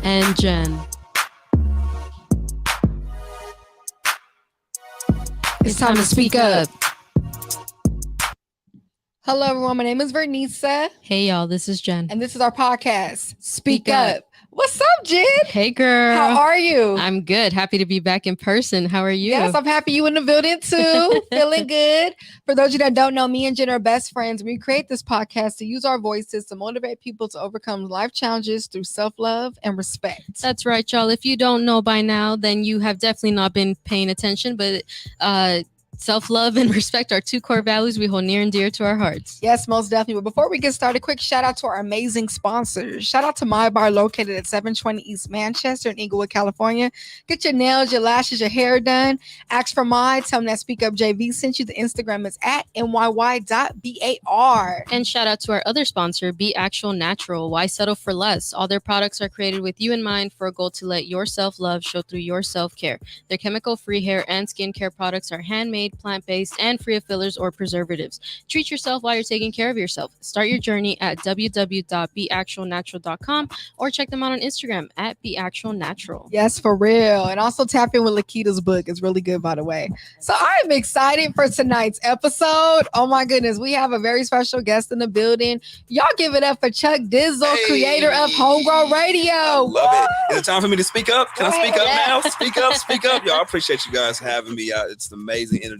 and Jen. It's time to speak up. Hello, everyone. My name is Vernisa. Hey, y'all. This is Jen. And this is our podcast, Speak Up. What's up, Jen? Hey, girl. How are you? I'm good. Happy to be back in person. How are you? Yes, I'm happy you in the building, too. Feeling good. For those of you that don't know, me and Jen are best friends. We create this podcast to use our voices to motivate people to overcome life challenges through self-love and respect. That's right, y'all. If you don't know by now, then you have definitely not been paying attention, but self-love and respect are two core values we hold near and dear to our hearts. Yes, most definitely. But before we get started, quick shout out to our amazing sponsors. Shout out to My Bar, located at 720 East Manchester in Inglewood, California. Get your nails, your lashes, your hair done. Ask for my. Tell them that SpeakUpJV sent you. The Instagram is at nyy.bar. And shout out to our other sponsor, Be Actual Natural. Why settle for less? All their products are created with you in mind for a goal to let your self-love show through your self-care. Their chemical-free hair and skincare products are handmade, plant-based, and free of fillers or preservatives. Treat yourself while you're taking care of yourself. Start your journey at www.beactualnatural.com or check them out on Instagram at beactualnatural. Yes, for real. And also tap in with Lakita's book. It's really good, by the way. So I'm excited for tonight's episode. Oh my goodness, we have a very special guest in the building. Y'all give it up for Chuck Dizzle, creator of HomeGrown Radio. I love it. Is it time for me to speak up? Can I speak up now? Speak up, speak up. Y'all, I appreciate you guys having me. It's amazing energy.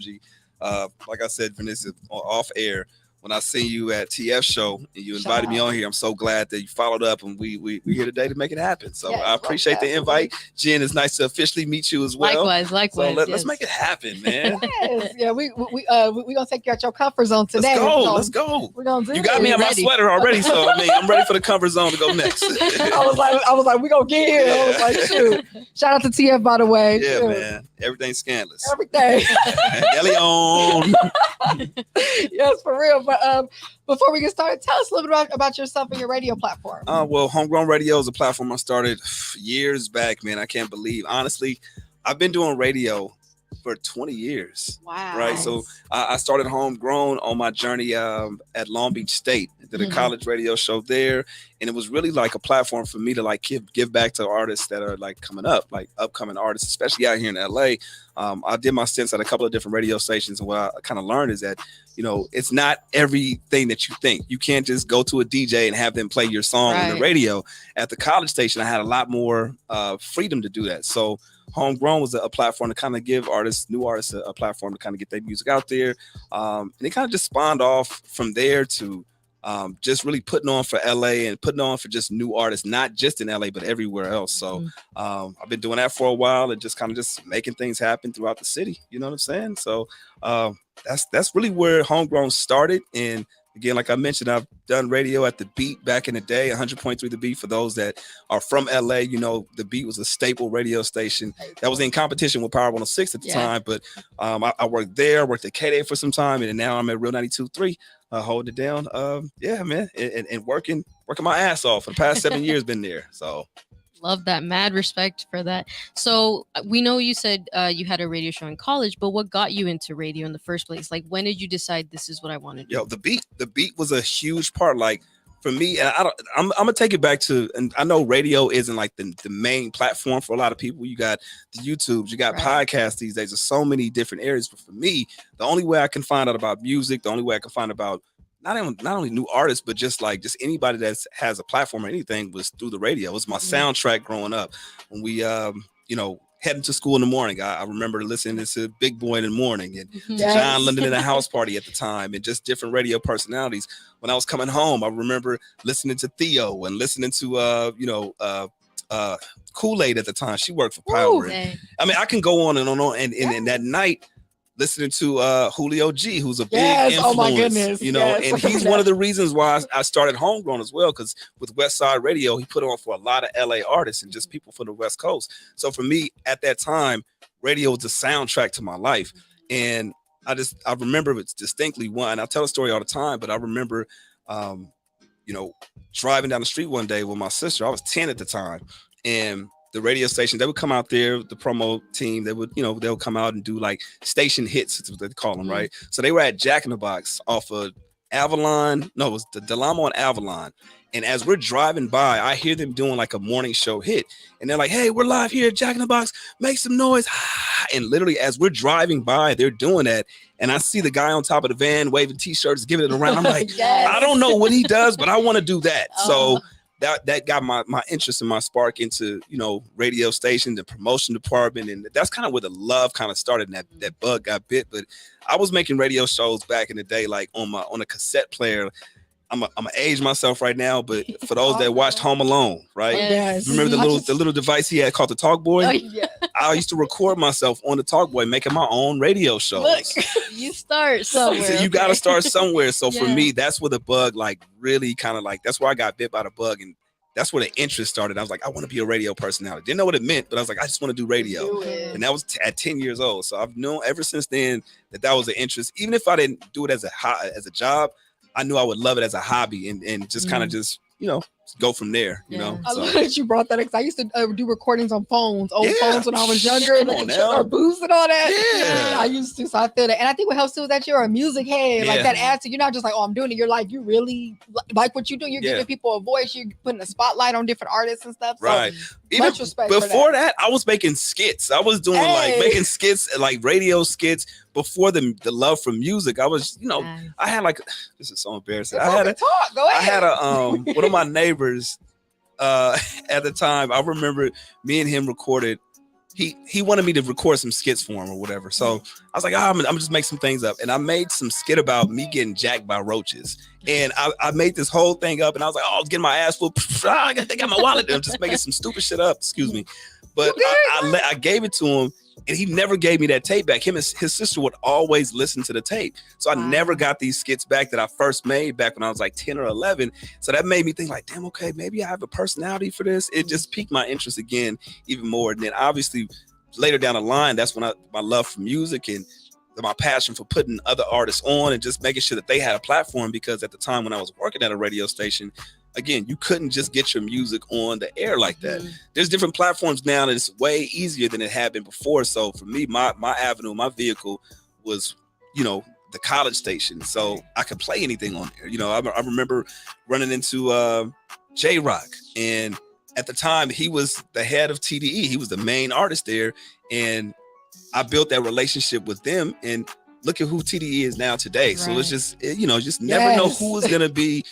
Like I said, Vanessa, off air, when I seen you at TF show and you invited me on here, I'm so glad that you followed up and we here today to make it happen. So yes, I appreciate the invite. Jen, it's nice to officially meet you as well. Likewise. So let's make it happen, man. Yes. Yeah, we gonna take you out your comfort zone today. Let's go. We're gonna do you got me in my sweater already, so I mean I'm ready for the comfort zone to go next. I was like, we gonna get here. I was like, shoot. Shout out to TF, by the way. Yeah, man. Everything's scandalous. Everything. Leon. Yes, for real. But before we get started, tell us a little bit about yourself and your radio platform. Well, HomeGrown Radio is a platform I started years back, man. I can't believe. Honestly, I've been doing radio for 20 years. Wow. Right. So I started HomeGrown on my journey at Long Beach State. Did a college radio show there. And it was really like a platform for me to like give back to artists that are like coming up, like upcoming artists, especially out here in LA. I did my stints at a couple of different radio stations. And what I kind of learned is that, you know, it's not everything that you think. You can't just go to a DJ and have them play your song on the radio. At the college station, I had a lot more freedom to do that. So HomeGrown was a platform to kind of give new artists a platform to kind of get their music out there. And it kind of just spawned off from there to just really putting on for LA and putting on for just new artists, not just in LA, but everywhere else. So I've been doing that for a while and just kind of just making things happen throughout the city. You know what I'm saying? So that's really where HomeGrown started. And again, like I mentioned, I've done radio at The Beat back in the day, 100.3 The Beat. For those that are from LA, you know, The Beat was a staple radio station that was in competition with Power 106 at the time. But I worked there, worked at K-Day for some time, and now I'm at Real 92.3. Holding it down. Yeah, man. And working my ass off for the past 7 years, been there. So love that. Mad respect for that. So we know you said you had a radio show in college, but what got you into radio in the first place? Like, when did you decide this is what I want to do? Yo, the beat was a huge part. Like for me, and I'm gonna take it back to, and I know radio isn't like the main platform for a lot of people. You got the YouTubes, you got podcasts these days. There's so many different areas. But for me, the only way I can find out about music, the only way I can find about not only new artists, but just anybody that has a platform or anything was through the radio. It was my soundtrack growing up. When we, heading to school in the morning, I remember listening to Big Boy in the Morning and John London in a House Party at the time, and just different radio personalities. When I was coming home, I remember listening to Theo and listening to, Kool-Aid at the time. She worked for Power. I mean, I can go on and on. And that night, listening to Julio G, who's a big influence, oh my goodness, and he's one of the reasons why I started HomeGrown as well, because with West Side Radio, he put on for a lot of LA artists and just people from the West Coast. So for me, at that time, radio was the soundtrack to my life. And I remember it distinctly. I tell a story all the time, but I remember, driving down the street one day with my sister. I was 10 at the time, and the radio station, they would come out there, the promo team, they would come out and do like station hits, is what they call them, right? So they were at Jack in the Box off of Avalon. No, it was the Delamo and Avalon. And as we're driving by, I hear them doing like a morning show hit. And they're like, hey, we're live here at Jack in the Box. Make some noise. And literally, as we're driving by, they're doing that. And I see the guy on top of the van waving T-shirts, giving it around. I'm like, Yes. I don't know what he does, but I want to do that. So that got my interest and my spark into, you know, radio station, the promotion department. And that's kind of where the love kind of started, and that bug got bit. But I was making radio shows back in the day, like on a cassette player. I'm gonna age myself right now, but for those that watched Home Alone, right? Yes. Remember the little device he had called the Talk Boy? Oh, Yeah. I used to record myself on the Talk Boy, making my own radio shows. Look, you start somewhere. So you got to start somewhere. So for Yeah. me, that's where the bug, like, really kind of like, that's where I got bit by the bug, and that's where the interest started. I was like, I want to be a radio personality. Didn't know what it meant, but I was like, I just want to do radio. Do it. And that was at 10 years old. So I've known ever since then that was an interest. Even if I didn't do it as a job, I knew I would love it as a hobby and just kind of just, you know, go from there, you know. I So, love that you brought that because I used to do recordings on phones, old Yeah. phones when I was younger, and Come on now. or booths and all that. Yeah. I used to, so I feel that, and I think what helps too is that you're a music head, like Yeah. that attitude. You're not just like, oh, I'm doing it. You're like, you really like what you do. You're Yeah. giving people a voice. You're putting a spotlight on different artists and stuff. So right. Even much respect for before that, I was making skits. I was doing like Hey. making skits, like radio skits before the love for music. I was, you know, Nice. I had like, this is so embarrassing. It's I had open talk. Go I ahead. had one of my neighbors at the time. I remember me and him recorded. He wanted me to record some skits for him or whatever. So I was like, I'm gonna just make some things up. And I made some skit about me getting jacked by roaches. And I made this whole thing up, and I was like, oh, I was getting my ass full. I got my wallet. I'm just making some stupid shit up. Excuse me. But I gave it to him, and he never gave me that tape back. Him and his sister would always listen to the tape. So I never got these skits back that I first made back when I was like 10 or 11. So that made me think like, damn, okay, maybe I have a personality for this. It just piqued my interest again, even more. And then obviously later down the line, that's when my love for music and my passion for putting other artists on and just making sure that they had a platform, because at the time when I was working at a radio station, again, you couldn't just get your music on the air like that. There's different platforms now, and it's way easier than it had been before. So for me, my avenue, my vehicle was, you know, the college station. So I could play anything on there. You know, I remember running into J-Rock, and at the time he was the head of TDE. He was the main artist there, and I built that relationship with them, and look at who TDE is now today. Right. So it's just, you know, just never know who is going to be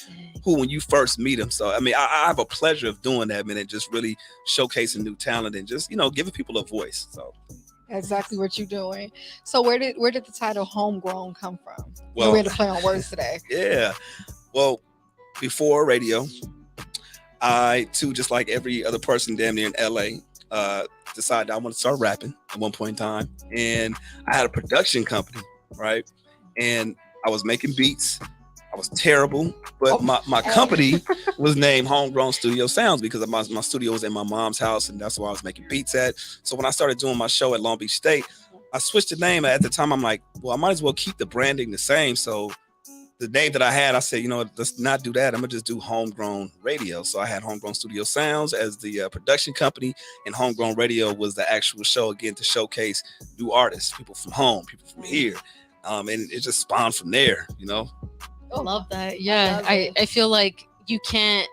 who when you first meet them. So, I mean, I have a pleasure of doing that, man, and just really showcasing new talent and just, you know, giving people a voice. So Exactly what you're doing. So where did the title HomeGrown come from? Well- We're going to play on words today. yeah. Well, before radio, I too, just like every other person damn near in LA, decided I want to start rapping at one point in time. And I had a production company, right? And I was making beats. I was terrible, but my company was named HomeGrown Studio Sounds because my studio was in my mom's house, and that's where I was making beats at. So when I started doing my show at Long Beach State, I switched the name. At the time, I'm like, well, I might as well keep the branding the same. So the name that I had, I said, you know, let's not do that. I'm gonna just do HomeGrown Radio. So I had HomeGrown Studio Sounds as the production company, and HomeGrown Radio was the actual show, again, to showcase new artists, people from home, people from here. And it just spawned from there, you know. Love that. Yeah, love it. I feel like you can't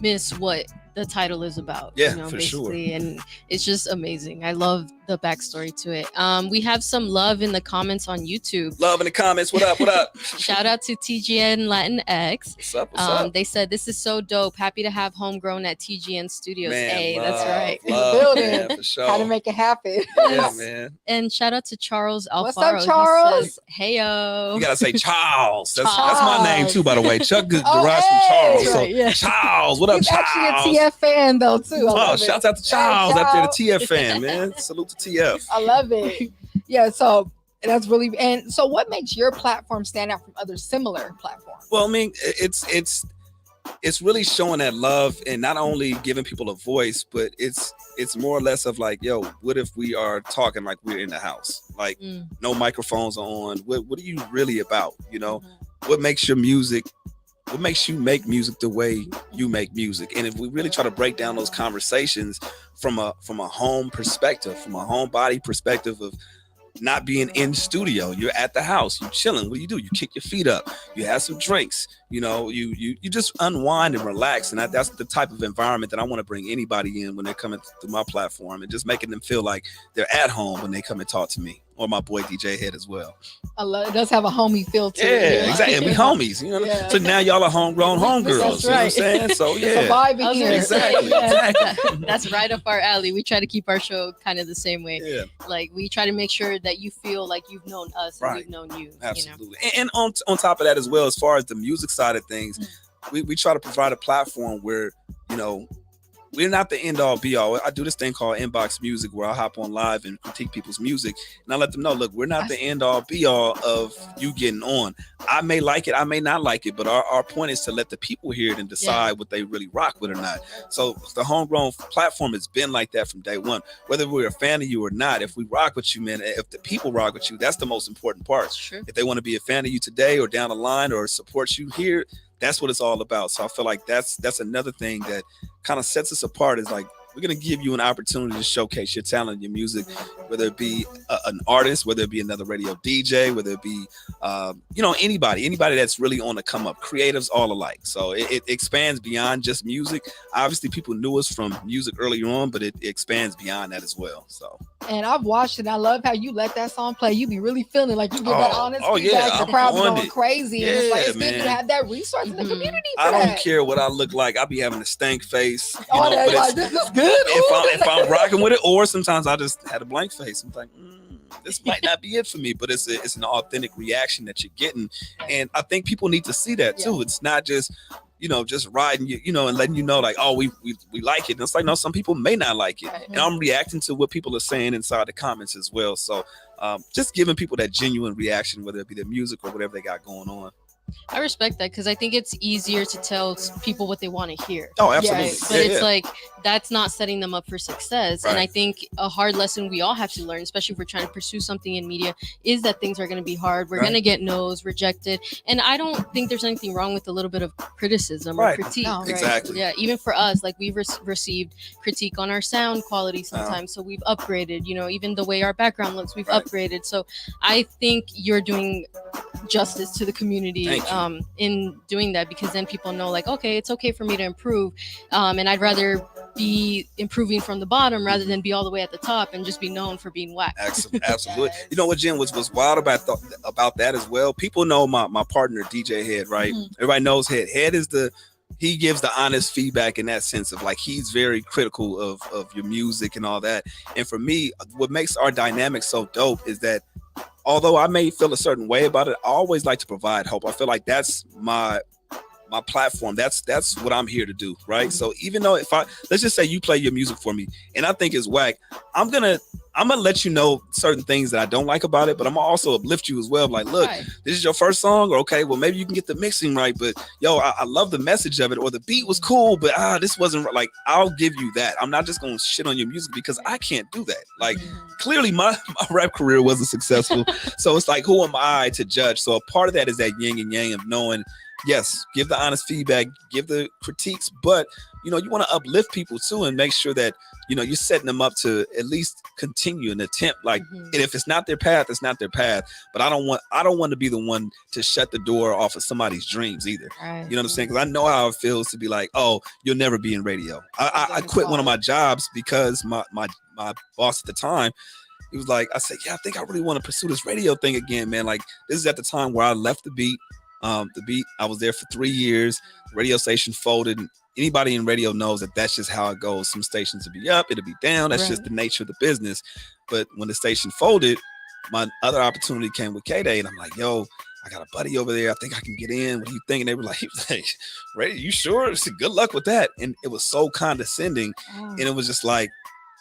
miss what the title is about. Yeah, you know, for sure. basically, and it's just amazing. I love the backstory to it. We have some love in the comments on YouTube. Love in the comments. What up? What up? Shout out to TGN Latin X. What's up? What's up? They said this is so dope. Happy to have HomeGrown at TGN Studios. Man, Hey, love, that's right. love, Building. man, for sure. How to make it happen. Yeah, man. And shout out to Charles Alfaro. What's up, He Charles? says, Heyo. You gotta say Charles. That's Charles. my name too, by the way. Chuck derives Oh, from hey. Charles. So Right, yeah. Charles, what up, He's Charles? actually a TF fan though too. I Oh, love it. shouts out to Charles out there, the TF fan, man. Salute to TF. I love it. Yeah, so that's really, and so what makes your platform stand out from other similar platforms? Well, I mean, it's really showing that love, and not only giving people a voice, but it's more or less of like, yo, what if we are talking like we're in the house, like no microphones are on? What are you really about? You know, what makes your music? What makes you make music the way you make music? And if we really try to break down those conversations from a home perspective, from a homebody perspective of not being in studio. You're at the house, you're chilling. What do? You kick your feet up, you have some drinks, you just unwind and relax. And that's the type of environment that I want to bring anybody in when they're coming through my platform, and just making them feel like they're at home when they come and talk to me, or my boy DJ Head as well. I love it. Does have a homie feel to it. Yeah, exactly. And we homies, Yeah. So now y'all are homegrown homegirls. That's You know what I'm right. saying? So It's a yeah. vibe I in was here. gonna say, Exactly. that's right up our alley. We try to keep our show kind of the same way. Yeah, Like we try to make sure that you feel like you've known us and Right. we've known you. absolutely. And on top of that as well, as far as the music side of things, we try to provide a platform where, we're not the end all be all. I do this thing called Inbox Music, where I hop on live and critique people's music, and I let them know, look, we're not the end all be all of you getting on. I may like it, I may not like it, but our point is to let the people hear it and decide what they really rock with or not. So the Homegrown platform has been like that from day one. Whether we're a fan of you or not, if we rock with you, man, if the people rock with you, that's the most important part. Sure. If they want to be a fan of you today or down the line or support you here, that's what it's all about. So I feel like that's another thing that kind of sets us apart, is like, we're going to give you an opportunity to showcase your talent, your music, whether it be an artist, whether it be another radio DJ, whether it be, anybody that's really on the come up, creatives all alike. So it expands beyond just music. Obviously, people knew us from music earlier on, but it expands beyond that as well. So. And I've watched it. And I love how you let that song play. You be really feeling like you get that honest feedback. Yeah, the crowd be I'm on going it. crazy. Yeah, And it's like, it's man. good to have that resource in the community for I don't that. care what I look like. I be having a stank face. Oh, but like, this is good. if I'm rocking with it, or sometimes I just had a blank face. I'm like, this might not be it for me, but it's an authentic reaction that you're getting, and I think people need to see that too. It's not just just riding you, and letting you know like, oh, we like it. And it's like, no, some people may not like it, and I'm reacting to what people are saying inside the comments as well. So just giving people that genuine reaction, whether it be their music or whatever they got going on. I respect that, because I think it's easier to tell people what they want to hear. Oh, absolutely. Yes. But it's like, that's not setting them up for success. Right. And I think a hard lesson we all have to learn, especially if we're trying to pursue something in media, is that things are going to be hard. We're going to get no's, rejected. And I don't think there's anything wrong with a little bit of criticism or critique. No. Right? Exactly. Yeah. Even for us, like we've received critique on our sound quality sometimes. So we've upgraded, even the way our background looks, we've upgraded. So I think you're doing justice to the community in doing that, because then people know like, okay, it's okay for me to improve, and I'd rather be improving from the bottom rather than be all the way at the top and just be known for being whack. Absolutely. You know what, Jen, was wild about that as well? People know my partner DJ Head, right? Everybody knows Head. Head is he gives the honest feedback in that sense of like, he's very critical of your music and all that. And for me, what makes our dynamic so dope is that although I may feel a certain way about it, I always like to provide hope. I feel like that's my platform. That's what I'm here to do, right? So even though let's just say you play your music for me and I think it's whack, I'm gonna let you know certain things that I don't like about it, but I'm gonna also uplift you as well. Like, look, this is your first song, or okay, well maybe you can get the mixing right, but yo, I love the message of it, or the beat was cool, but this wasn't like. I'll give you that. I'm not just gonna shit on your music because I can't do that. Like, clearly my rap career wasn't successful, so it's like, who am I to judge? So a part of that is that yin and yang of knowing. Yes, give the honest feedback, give the critiques, but you want to uplift people too and make sure that you're setting them up to at least continue an attempt. Like, and if it's not their path, it's not their path. But I don't want to be the one to shut the door off of somebody's dreams either. Right. You know what I'm saying? Because I know how it feels to be like, oh, you'll never be in radio. I quit one of my jobs because my boss at the time. He was like, I said, yeah, I think I really want to pursue this radio thing again, man. Like, this is at the time where I left the beat. I was there for 3 years. Radio station folded. Anybody in radio knows that that's just how it goes. Some stations will be up, it'll be down. That's just the nature of the business. But when the station folded, my other opportunity came with K-Day, and I'm like, yo, I got a buddy over there. I think I can get in. What do you think? And they were like, radio, you sure? I said, good luck with that. And it was so condescending. And it was just like,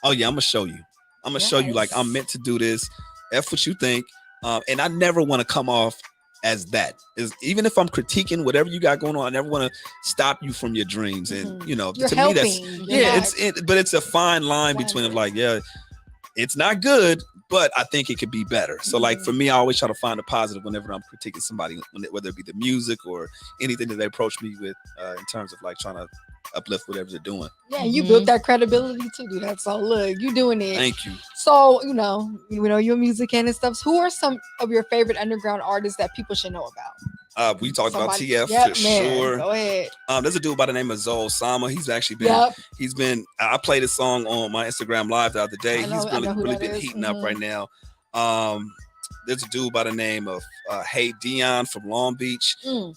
oh yeah, I'm gonna show you. I'm gonna show you, like, I'm meant to do this. F what you think. And I never want to come off as that. Even if I'm critiquing whatever you got going on, I never want to stop you from your dreams. And You're to helping. me, that's but it's a fine line between like, yeah, it's not good, but I think it could be better. So like for me, I always try to find a positive whenever I'm critiquing somebody, whether it be the music or anything that they approach me with in terms of like trying to uplift whatever they're doing. Yeah, you built that credibility to do that. So look, you doing it. Thank you. So, you're a musician and stuff. Who are some of your favorite underground artists that people should know about? We talked about TF Yep, for man. sure. Go ahead. There's a dude by the name of Zoe Sama. He's actually been. I played a song on my Instagram live the other day. He's really been heating up right now. There's a dude by the name of Hey Dion from Long Beach.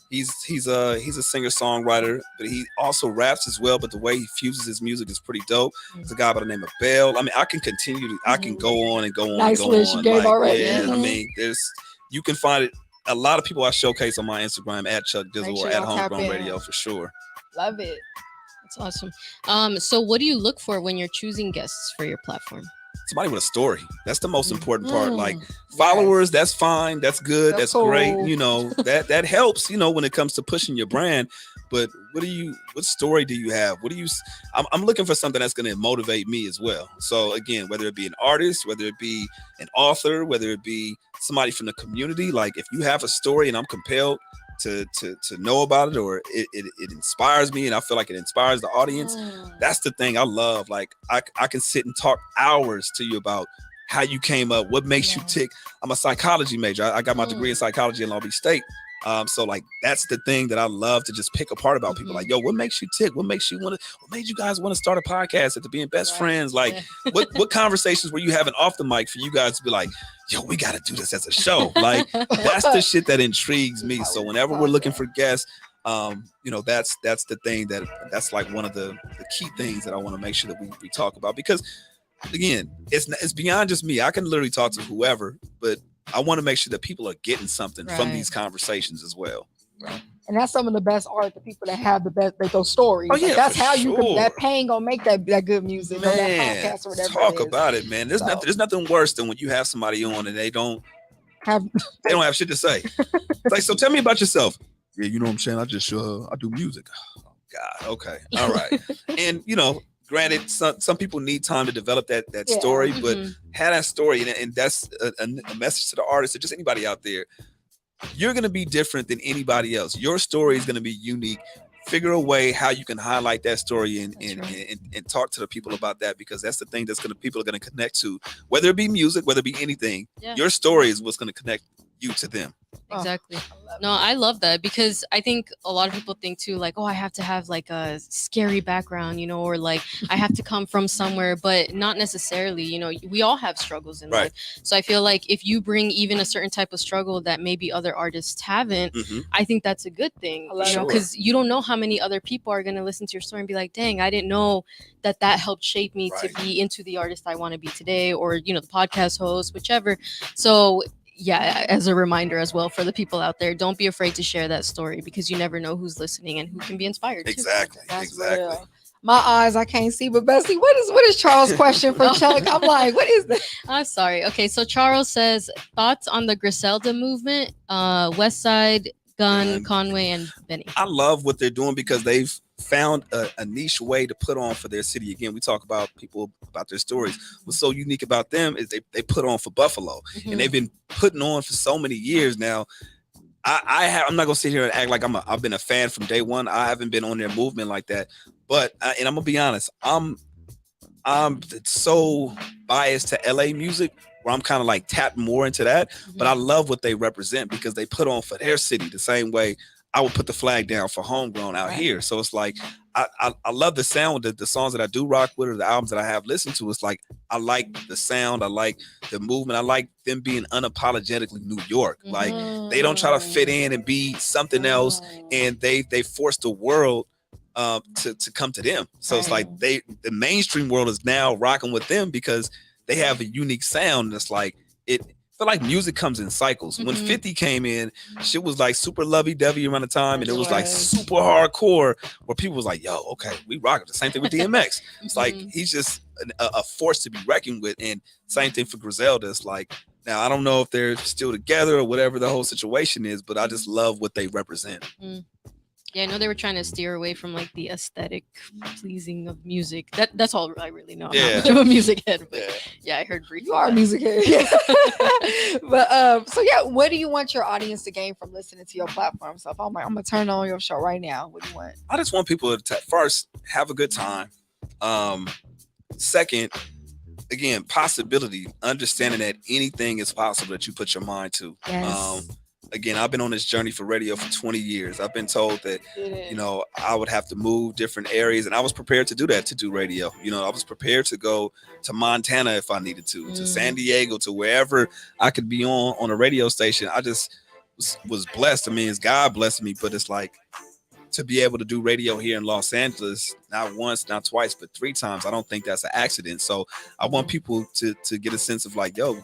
He's a singer songwriter, but he also raps as well. But the way he fuses his music is pretty dope. There's a guy by the name of Bell. I mean, I can continue. I can go on and go on. Nice list you gave already. Yeah, I mean, you can find it. A lot of people I showcase on my Instagram at Chuck Dizzle or at HomeGrown Radio for sure. Love it. That's awesome. So what do you look for when you're choosing guests for your platform? Somebody with a story. That's the most important part. Like followers, that's fine. That's good. That's cool. Great. That helps, when it comes to pushing your brand. But what story do you have? I'm looking for something that's going to motivate me as well. So again, whether it be an artist, whether it be an author, whether it be somebody from the community, like if you have a story and I'm compelled to know about it, or it inspires me and I feel like it inspires the audience, that's the thing I love. Like I can sit and talk hours to you about how you came up, what makes you tick. I'm a psychology major. I got my degree in psychology in Long Beach State. So like that's the thing that I love to just pick apart about people. Like, yo, what makes you tick? What made you guys want to start a podcast after being best friends? Like what conversations were you having off the mic for you guys to be like, yo, we got to do this as a show? Like that's the shit that intrigues me. So whenever we're looking for guests, that's the thing that's like one of the key things that I want to make sure that we talk about, because again, it's beyond just me. I can literally talk to whoever, but I want to make sure that people are getting something from these conversations as well. Right. And that's some of the best art, the people that have the best, those stories. Oh, yeah, that's how sure. you can, that pain gonna make that good music. Man, that podcast or whatever. Talk about it, man. There's nothing worse than when you have somebody on and they don't have shit to say. It's like, so tell me about yourself. Yeah, you know what I'm saying? I just I do music. Oh God, okay. All right. And granted, some people need time to develop that story, but have that story, and that's a message to the artist or just anybody out there. You're going to be different than anybody else. Your story is going to be unique. Figure a way how you can highlight that story and talk to the people about that, because that's the thing people are going to connect to, whether it be music, whether it be anything. Yeah. Your story is what's going to connect you to them. Exactly. No, I love that, because I think a lot of people think too, like, oh, I have to have like a scary background, or like I have to come from somewhere, but not necessarily. We all have struggles in life. So I feel like if you bring even a certain type of struggle that maybe other artists haven't, I think that's a good thing, because you don't know how many other people are going to listen to your story and be like, dang, I didn't know that helped shape me to be into the artist I want to be today, or, the podcast host, whichever. So yeah, as a reminder as well for the people out there, don't be afraid to share that story, because you never know who's listening and who can be inspired. Exactly. Real. My eyes, I can't see, but Bessie, what is Charles' question for Chuck? I'm like, what is that? I'm sorry. Okay, so Charles says, thoughts on the Griselda movement, West Side, Gun, Conway, and Benny. I love what they're doing, because they've found a niche way to put on for their city. Again, we talk about people about their stories. What's so unique about them is they put on for Buffalo, and they've been putting on for so many years now. I'm not gonna sit here and act like I've been a fan from day one. I haven't been on their movement like that, but and I'm gonna be honest, I'm so biased to LA music, where I'm kind of like tapped more into that. But I love what they represent, because they put on for their city the same way I would put the flag down for Homegrown out here. So it's like I love the sound, the songs that I do rock with, or the albums that I have listened to. It's like I like the sound, I like the movement, I like them being unapologetically New York. Like they don't try to fit in and be something else, and they force the world to come to them. So it's like the mainstream world is now rocking with them, because they have a unique sound. That's like I feel like music comes in cycles. When 50 came in, shit was like super lovey-dovey around the time, and it was like super hardcore, where people was like, yo, okay, we rock it. The same thing with DMX. It's like he's just a force to be reckoned with. And same thing for Griselda. It's like, now I don't know if they're still together or whatever the whole situation is, but I just love what they represent. Yeah, I know they were trying to steer away from like the aesthetic pleasing of music. That's all I really know. I'm not much of a music head, but I heard briefly. You are a music head. But so what do you want your audience to gain from listening to your platform? So if I'm gonna turn on your show right now, what do you want? I just want people to first have a good time. Second, again, possibility, understanding that anything is possible that you put your mind to. Yes. Again, I've been on this journey for radio for 20 years. I've been told that, I would have to move different areas, and I was prepared to do that, to do radio. I was prepared to go to Montana if I needed to San Diego, to wherever I could be on a radio station. I just was blessed. I mean, it's God blessed me, but it's like, to be able to do radio here in Los Angeles, not once, not twice, but 3 times, I don't think that's an accident. So I want people to get a sense of like, yo,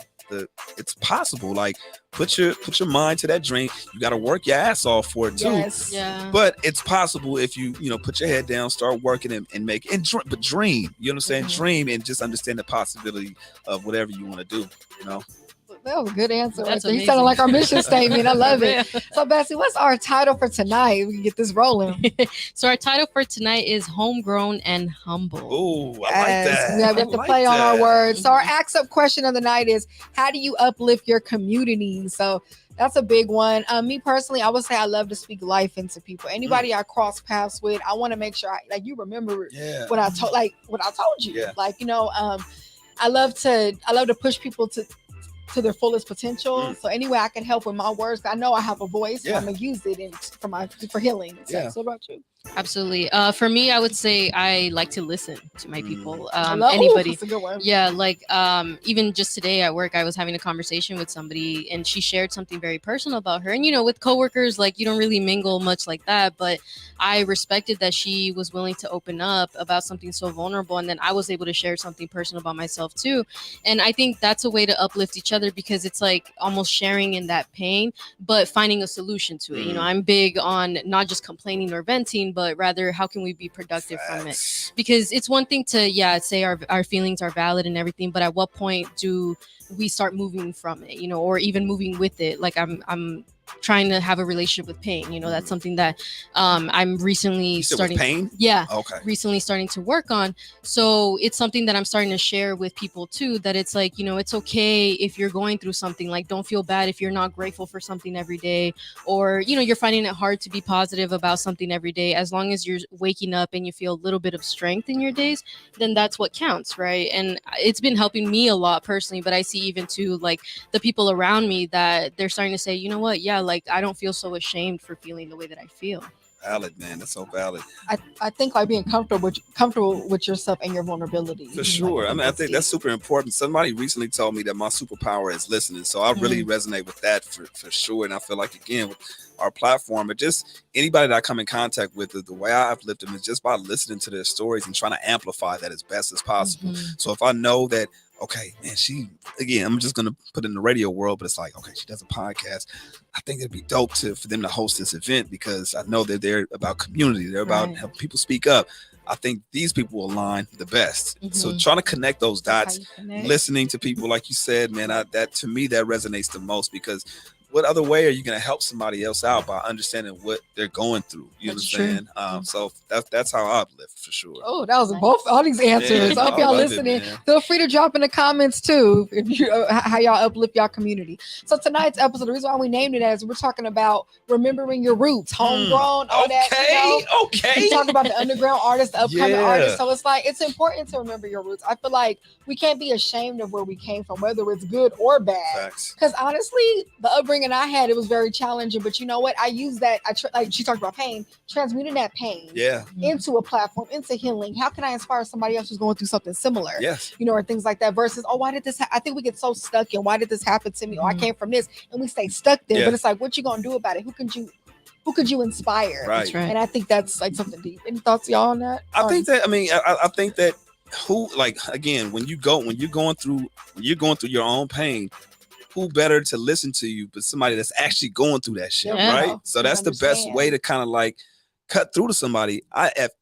it's possible. Like, put your mind to that dream. You got to work your ass off for it too. Yes. Yeah. But it's possible if you put your head down, start working and make it. But dream. You know what I'm saying? Dream, and just understand the possibility of whatever you want to do. That was a good answer. Right That's there. You sounded like our mission statement. I love it. Yeah. So, Bessie, what's our title for tonight? We can get this rolling. So our title for tonight is Homegrown and Humble. Oh, I like Yes. that. Yeah, we have to play on our words. So our ask up question of the night is, how do you uplift your community? So that's a big one. Me personally, I would say I love to speak life into people. Anybody I cross paths with, I want to make sure you remember what I told you. Yeah. I love to push people to their fullest potential. So any way I can help with my words, I know I have a voice, so I'm gonna use it for healing. So what about you? Absolutely. For me, I would say I like to listen to my people. Anybody. That's a good one. Yeah, even just today at work, I was having a conversation with somebody, and she shared something very personal about her. And with coworkers, you don't really mingle much like that, but I respected that she was willing to open up about something so vulnerable, and then I was able to share something personal about myself too. And I think that's a way to uplift each other, because it's like almost sharing in that pain, but finding a solution to it. I'm big on not just complaining or venting, but rather how can we be productive from it? Because it's one thing to say our feelings are valid and everything, but at what point do we start moving from it, or even moving with it? Like I'm trying to have a relationship with pain. That's something that I'm recently starting. Pain? Yeah. Okay. Recently starting to work on. So it's something that I'm starting to share with people too, that it's like, it's okay if you're going through something. Like, don't feel bad if you're not grateful for something every day, or, you're finding it hard to be positive about something every day. As long as you're waking up and you feel a little bit of strength in your days, then that's what counts. Right. And it's been helping me a lot personally, but I see even too, the people around me, that they're starting to say, you know what? Yeah. I don't feel so ashamed for feeling the way that I feel. Valid, man. That's so valid. I think being comfortable with yourself and your vulnerability. For sure. I think that's super important. Somebody recently told me that my superpower is listening. So I really resonate with that for sure. And I feel like, again, with our platform, but just anybody that I come in contact with, the way I uplift them is just by listening to their stories and trying to amplify that as best as possible. So if I know that, okay, man, I'm just going to put it in the radio world, but it's like, okay, she does a podcast. I think it'd be dope for them to host this event, because I know that they're about community. They're about helping people speak up. I think these people will align the best. So trying to connect those dots, listening to people, like you said, man, that to me, that resonates the most, because what other way are you going to help somebody else out by understanding what they're going through? You understand? So that's how I uplift, for sure. Oh, that was all these answers. I hope y'all listening. Feel free to drop in the comments too, if you how y'all uplift y'all community. So tonight's episode, the reason why we named it as, we're talking about remembering your roots, homegrown, all that. Okay. We talk about the underground artists, the upcoming artists. So it's important to remember your roots. I feel like we can't be ashamed of where we came from, whether it's good or bad. Because honestly, the upbringing I had, it was very challenging. But you know what? I use that. Like she talked about pain, transmuting that pain into a platform, into healing. How can I inspire somebody else who's going through something similar? Yes. Or things like that. Versus, why did this? I think we get so stuck in, why did this happen to me? Or I came from this, and we stay stuck there. But it's like, what you gonna do about it? Who could you inspire? Right. That's right. And I think that's like something deep. Any thoughts, y'all, on that? I think that again, when you're going through your own pain, who better to listen to you but somebody that's actually going through that shit, right? So that's the best way to kind of cut through to somebody.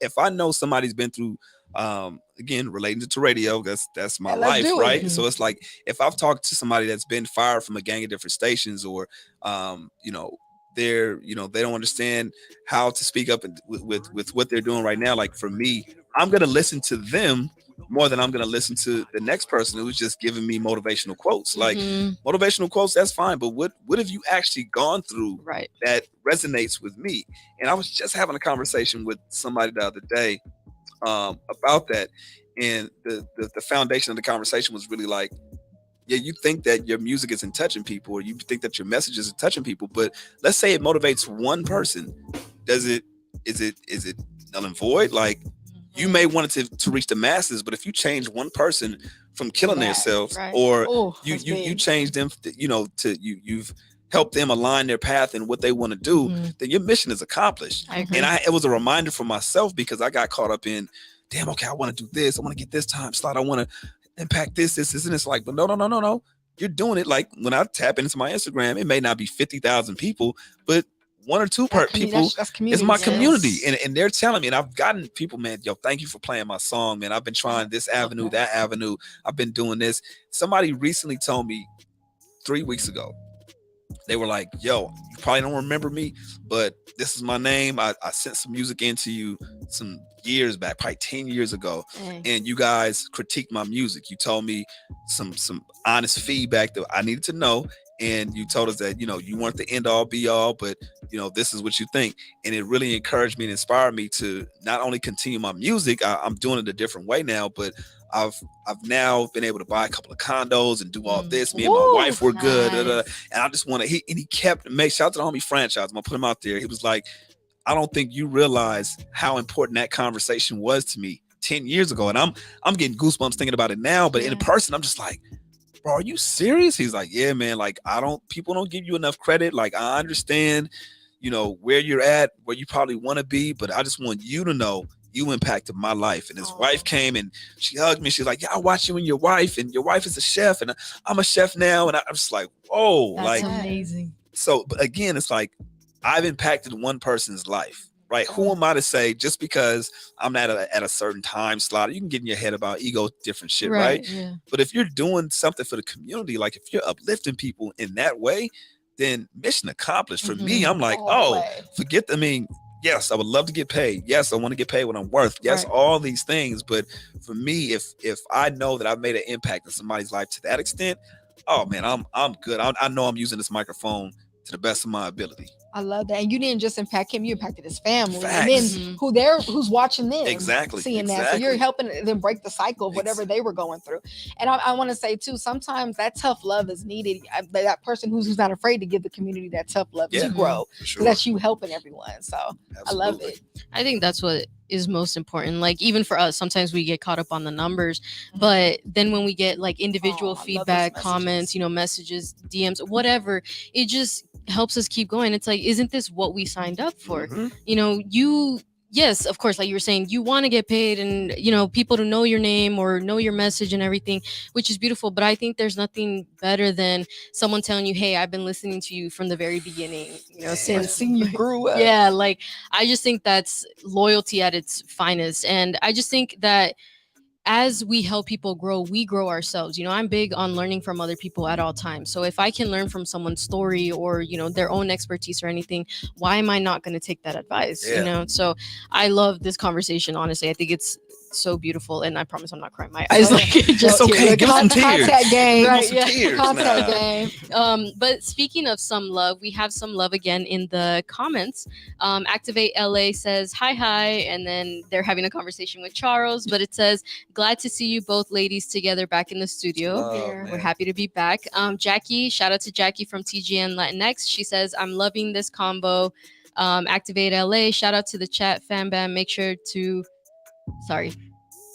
If I know somebody's been through, again, relating to radio, that's my life, right? So it's like, if I've talked to somebody that's been fired from a gang of different stations, or they don't understand how to speak up with what they're doing right now. Like, for me, I'm gonna listen to them more than I'm gonna listen to the next person who's just giving me motivational quotes. Like, motivational quotes, that's fine, but what have you actually gone through that resonates with me? And I was just having a conversation with somebody the other day about that, And the foundation of the conversation was really like, yeah, you think that your music isn't touching people, or you think that your message isn't touching people, but let's say it motivates one person. Does it? Is it null and void? Like, you may want it to reach the masses, but if you change one person from killing That, themselves, right. or Oh, you that's you you big. change them, you've helped them align their path and what they want to do, Mhm. then your mission is accomplished. I agree. And it was a reminder for myself, because I got caught up in, damn, okay, I want to do this, I want to get this time slot, I want to impact this, and it's like, but no. You're doing it. Like, when I tap into my Instagram, it may not be 50,000 people, but one or two people That's is community. my Yes. community, and they're telling me, and I've gotten people, man, yo, thank you for playing my song, man. I've been trying this avenue, that avenue. I've been doing this. Somebody recently told me 3 weeks ago, they were like, yo, you probably don't remember me, but this is my name. I sent some music into you some years back, probably 10 years ago, Dang. and you guys critiqued my music. You told me some honest feedback that I needed to know, and you told us that, you weren't the end all be all, but this is what you think. And it really encouraged me and inspired me to not only continue my music. I'm doing it a different way now, but I've now been able to buy a couple of condos and do all this. Me and my Woo, wife were good. nice. And I just want to, he kept, shout out to the homie franchise. I'm gonna put him out there. He was like, I don't think you realize how important that conversation was to me 10 years ago. And I'm getting goosebumps thinking about it now, but in person, I'm just like, bro, are you serious? He's like, yeah, man, like, people don't give you enough credit. Like, I understand, where you're at, where you probably want to be, but I just want you to know you impacted my life. And his wife came and she hugged me. She's like, yeah, I watch you and your wife is a chef, and I'm a chef now. And I'm just like, whoa. That's like, amazing. so, but again, it's like, I've impacted one person's life, right? Who am I to say, just because I'm not at a certain time slot? You can get in your head about ego, different shit, right? Yeah. But if you're doing something for the community, like if you're uplifting people in that way, then mission accomplished. For me, I'm like, yes, I would love to get paid. Yes, I want to get paid what I'm worth. Yes, all these things. But for me, if I know that I've made an impact in somebody's life to that extent, oh man, I'm good. I know I'm using this microphone to the best of my ability. I love that. And you didn't just impact him, you impacted his family. Facts. And then who's watching them. Exactly. Seeing that. So you're helping them break the cycle of whatever they were going through. And I want to say too, sometimes that tough love is needed. That person who's not afraid to give the community that tough love to grow. For sure. That's you helping everyone. So absolutely. I love it. I think that's what is most important. Like, even for us, sometimes we get caught up on the numbers, but then when we get like individual feedback, comments, messages, DMs, whatever, it just helps us keep going. It's like, isn't this what we signed up for? Yes, of course, like you were saying, you want to get paid and, people to know your name or know your message and everything, which is beautiful. But I think there's nothing better than someone telling you, hey, I've been listening to you from the very beginning, since you grew up. Yeah, like, I just think that's loyalty at its finest. And I just think that as we help people grow, we grow ourselves. I'm big on learning from other people at all times. So if I can learn from someone's story or, their own expertise or anything, why am I not going to take that advice? So I love this conversation. Honestly, I think it's so beautiful, and I promise I'm not crying my eyes. Like, just okay. Give us some tears. Contact game. Right, some tears. Contact game. But speaking of some love, we have some love again in the comments. Activate LA says hi, and then they're having a conversation with Charles, but it says, glad to see you both ladies together back in the studio. We're happy to be back. Jackie, shout out to Jackie from TGN Latinx. She says, I'm loving this combo. Activate LA, shout out to the chat, fam bam. Make sure to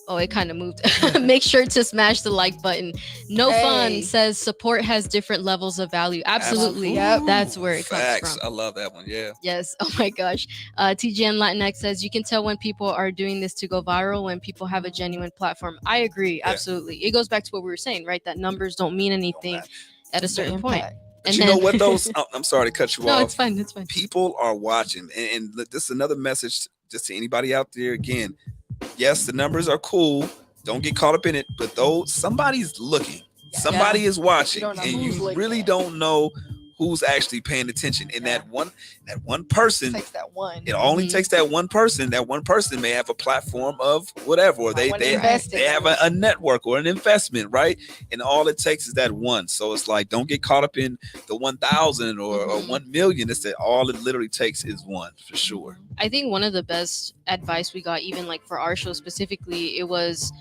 it kind of moved. Make sure to smash the like button. No Fun says support has different levels of value. Absolutely. Yep. That's where it comes from. I love that one. Yeah. Yes. Oh my gosh. TGN Latinx says you can tell when people are doing this to go viral, when people have a genuine platform. I agree. Yeah. Absolutely. It goes back to what we were saying, right? That numbers don't mean anything at a certain point. But you know what, those? I'm sorry to cut you off. No, it's fine. It's fine. People are watching. And this is another message just to anybody out there. Again, yes, the numbers are cool. Don't get caught up in it. But somebody's looking. Somebody is watching. And you really don't know who's actually paying attention. And that one person, it only takes that one person. That one person may have a platform of whatever, or they have a network or an investment, right? And all it takes is that one. So it's like, don't get caught up in the 1,000 or 1 million. It's that all it literally takes is one, for sure. I think one of the best advice we got, even like for our show specifically, it was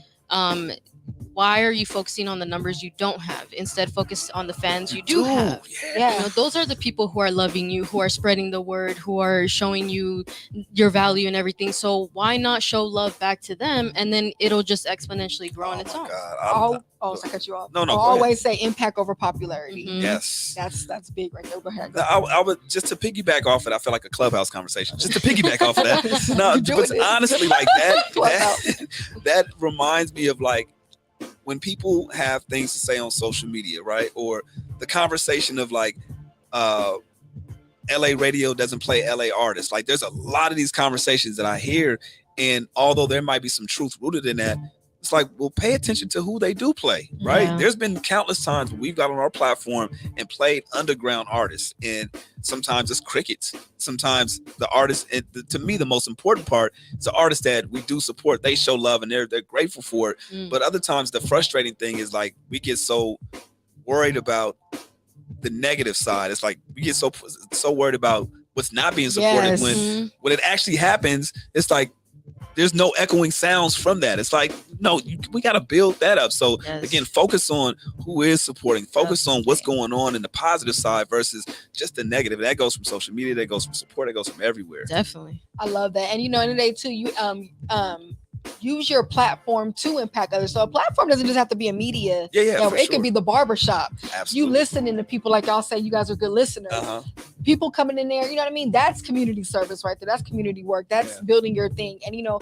Why are you focusing on the numbers you don't have? Instead, focus on the fans you do Dude, have. Yeah. You know, those are the people who are loving you, who are spreading the word, who are showing you your value and everything. So why not show love back to them, and then it'll just exponentially grow on its my own. God. So I cut you off. No, I'll go ahead. always say impact over popularity. Mhm. Yes. That's big right there. Go ahead. I would just to piggyback off it. I feel like a clubhouse conversation. Just to piggyback off of that. No, You're doing but this. honestly, like that Clubhouse. that reminds me of like when people have things to say on social media, right? Or the conversation of like, LA radio doesn't play LA artists. Like there's a lot of these conversations that I hear, and although there might be some truth rooted in that, it's like, well, pay attention to who they do play, right? Yeah. There's been countless times when we've got on our platform and played underground artists, and sometimes it's crickets. Sometimes the artists, and to me, the most important part is the artists that we do support. They show love and they're grateful for it. Mm. But other times, the frustrating thing is like we get so worried about the negative side. It's like we get so worried about what's not being supported. Yes. Mhm. When it actually happens, it's like there's no echoing sounds from that. It's like, no, we got to build that up. So Yes. again, focus on who is supporting, focus on what's going on in the positive side versus just the negative. That goes from social media, that goes from support, that goes from everywhere. Definitely. I love that. And you know, in the day too, you use your platform to impact others. So a platform doesn't just have to be a media. Yeah, for it sure. could be the barbershop. You Absolutely. listening to people, like y'all say, you guys are good listeners. Uh-huh. People coming in there, you know what I mean? That's community service right there. That's community work. That's Yeah. building your thing. And you know,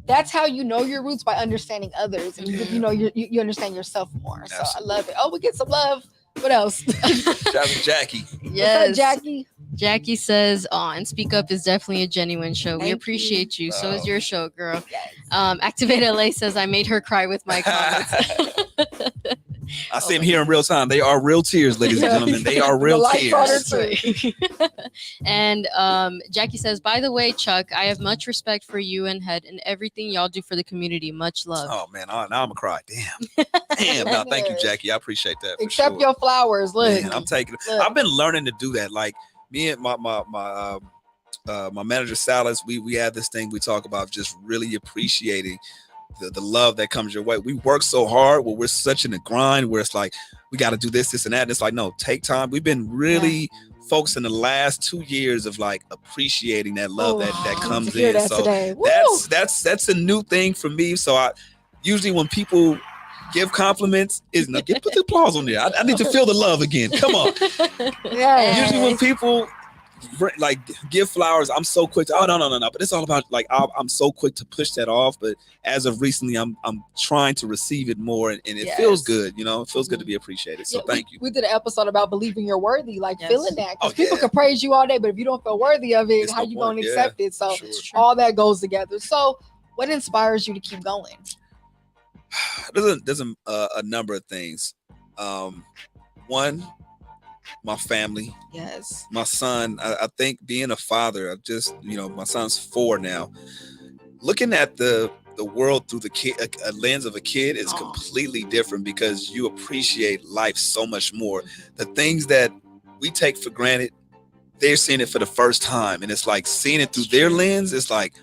that's how you know your roots, by understanding others, and Yeah. you know you understand yourself more. So Absolutely. I love it. Oh, we get some love. What else? Shout out to Jackie. What's Yes. up, Jackie? Jackie says, "Oh, and Speak Up is definitely a genuine show. We Thank you. appreciate you. So is Wow. your show, girl." Yes. Activate LA says, "I made her cry with my comments." I see them here in real time. They are real tears, ladies and gentlemen. They are The real lights on her tears. too. And Jackie says, "By the way, Chuck, I have much respect for you and Head and everything y'all do for the community. Much love." Oh man, now I'm gonna cry. Damn. No, thank you, Jackie. I appreciate that. For Accept sure. your flowers. Look. Man, I'm taking. Look. I've been learning to do that. Like me and my manager Salas, we have this thing we talk about, just really appreciating the love that comes your way. We work so hard where we're such in the grind where it's like we got to do this and that. And it's like, no, take time. We've been really focusing the last 2 years of like appreciating that love that comes to hear in. that So today. Woo! that's a new thing for me. So I usually when people give compliments, put the applause on there. I need to feel the love again. Come on. Yeah. Usually when people like give flowers, I'm so quick to, oh no, but it's all about like I'm so quick to push that off. But as of recently, I'm trying to receive it more, and it feels good. You know, it feels good to be appreciated. So thank you. We did an episode about believing you're worthy, like Yes. feeling that, because Oh, people yeah. can praise you all day, but if you don't feel worthy of it, It's how no you point. gonna Yeah, accept it? So sure. all that goes together. So what inspires you to keep going? There's a number of things. One, my family, Yes. my son. I think being a father, I just, my son's 4 now. Looking at the world through the kid, a lens of a kid is completely different because you appreciate life so much more. The things that we take for granted, they're seeing it for the first time, and it's like seeing it through their lens. It's like,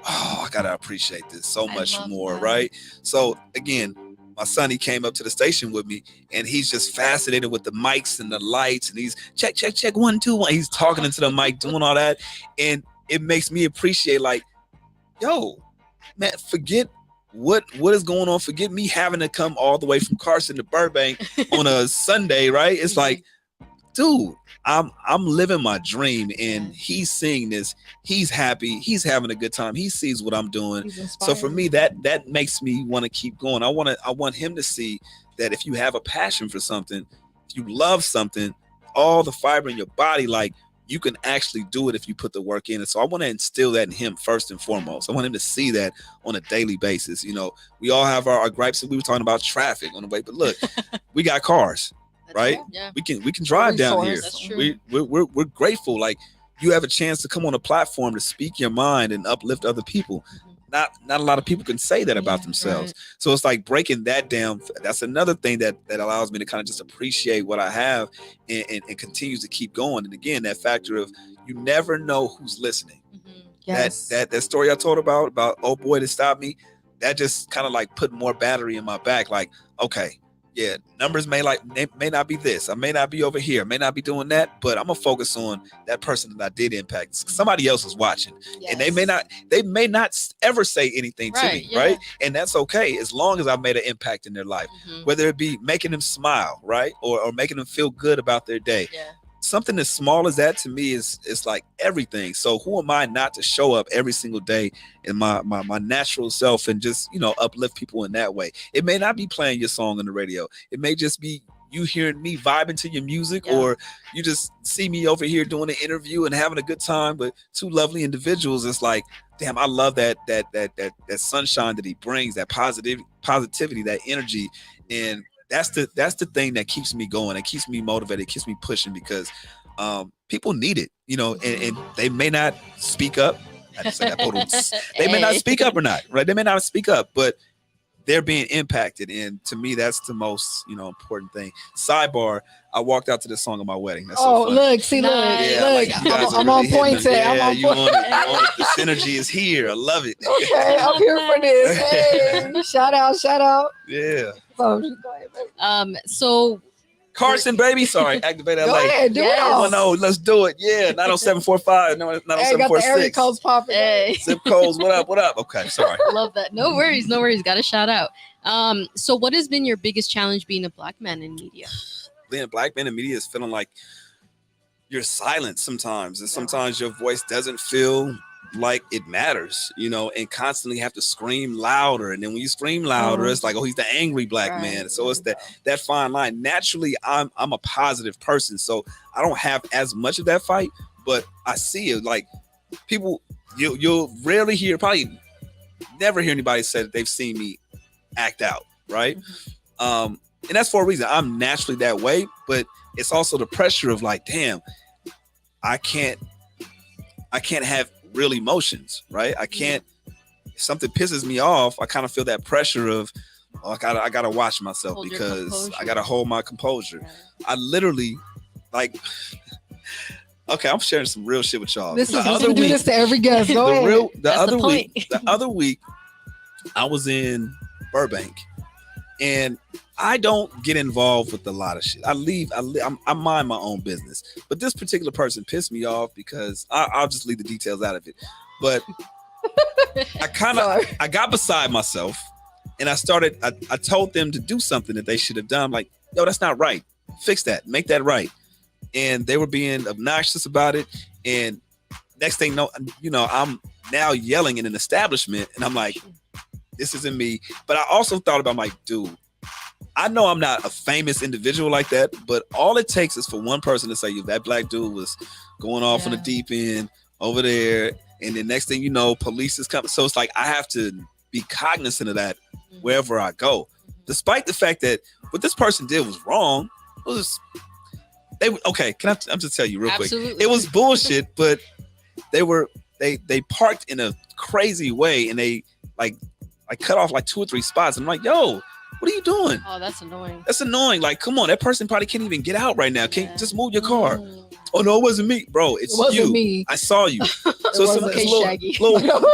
oh, I gotta appreciate this so much more, right? So again, my son, he came up to the station with me, and he's just fascinated with the mics and the lights, and he's check 1 2 1. He's talking into the mic, doing all that, and it makes me appreciate, like, yo, man, forget what is going on. Forget me having to come all the way from Carson to Burbank on a Sunday, right? It's like, dude, I'm living my dream, and he's seeing this. He's happy. He's having a good time. He sees what I'm doing. So for me, that makes me want to keep going. I want him to see that if you have a passion for something, if you love something, all the fiber in your body, like, you can actually do it if you put the work in. And so I want to instill that in him first and foremost. I want him to see that on a daily basis. We all have our gripes, and we were talking about traffic on the way, but look, we got cars. Right? Yeah. We can drive down here. That's true. We're grateful. Like, you have a chance to come on a platform to speak your mind and uplift other people. Not a lot of people can say that about themselves. Right. So it's like breaking that down. That's another thing that allows me to kind of just appreciate what I have and continues to keep going. And again, that factor of you never know who's listening. Yes. That story I told about oh boy that stopped me. that just kind of like put more battery in my back. Like, okay, yeah, numbers may not be this. I may not be over here, may not be doing that, but I'm gonna focus on that person that I did impact. Somebody else is watching, and they may not ever say anything to me, right? And that's okay as long as I made an impact in their life, whether it be making them smile, right, or making them feel good about their day. Something as small as that to me is like everything. So who am I not to show up every single day in my natural self and just, you know, uplift people in that way? It may not be playing your song on the radio. It may just be you hearing me vibing to your music, or you just see me over here doing an interview and having a good time with two lovely individuals. It's like, damn, I love that sunshine that he brings, that positivity, that energy. And that's the thing that keeps me going. It keeps me motivated. It keeps me pushing because people need it, you know, and they may not speak up. I just said that. They may not speak up or not, right? They may not speak up, but they're being impacted. And to me, that's the most, you know, important thing. Sidebar, I walked out to this song on my wedding. That's so funny. Look, see, look, I'm on point today. I'm on point. The synergy is here. I love it. Okay, I'm here for this. Hey, shout out. Yeah. So Carson, baby. Sorry, activate LA. Go ahead, do it all. No, let's do it. Yeah, 90745. No, 90746. Got the area codes popping. Hey. Zip codes. What up? Okay, sorry. Love that. No worries. Got to shout out. So what has been your biggest challenge being a Black man in media? Being a Black man in media is feeling like you're silent sometimes, and sometimes your voice doesn't feel like it matters, you know, and constantly have to scream louder. And then when you scream louder, it's like, oh, he's the angry Black man. So it's that fine line. Naturally, I'm a positive person, so I don't have as much of that fight, but I see it. Like, people, you'll rarely hear, probably never hear anybody say that they've seen me act out, right? And that's for a reason. I'm naturally that way, but it's also the pressure of like, damn, I can't have real emotions, right? I can't, if something pisses me off, I kind of feel that pressure of, oh, I gotta watch myself because I gotta hold my composure. Right. I literally, like, okay, I'm sharing some real shit with y'all. We do this to every guest. Go ahead. The other week, I was in Burbank, and I don't get involved with a lot of shit. I mind my own business. But this particular person pissed me off because I'll just leave the details out of it. But I got beside myself, and I told them to do something that they should have done. I'm like, yo, that's not right. Fix that. Make that right. And they were being obnoxious about it. And next thing you know, I'm now yelling in an establishment, and I'm like, this isn't me. But I also thought about, like, dude, I know I'm not a famous individual like that, but all it takes is for one person to say, "You, that Black dude was going off on the deep end over there," and the next thing you know, police is coming. So it's like I have to be cognizant of that wherever I go, despite the fact that what this person did was wrong. Okay. I'm just tell you real quick. It was bullshit, but they parked in a crazy way, and they like cut off like 2 or 3 spots. I'm like, yo, what are you doing? Oh, that's annoying. That's annoying. Like, come on, that person probably can't even get out right now. Can't just move your car. Oh no, it wasn't me, bro. It wasn't me. I saw you. So it's little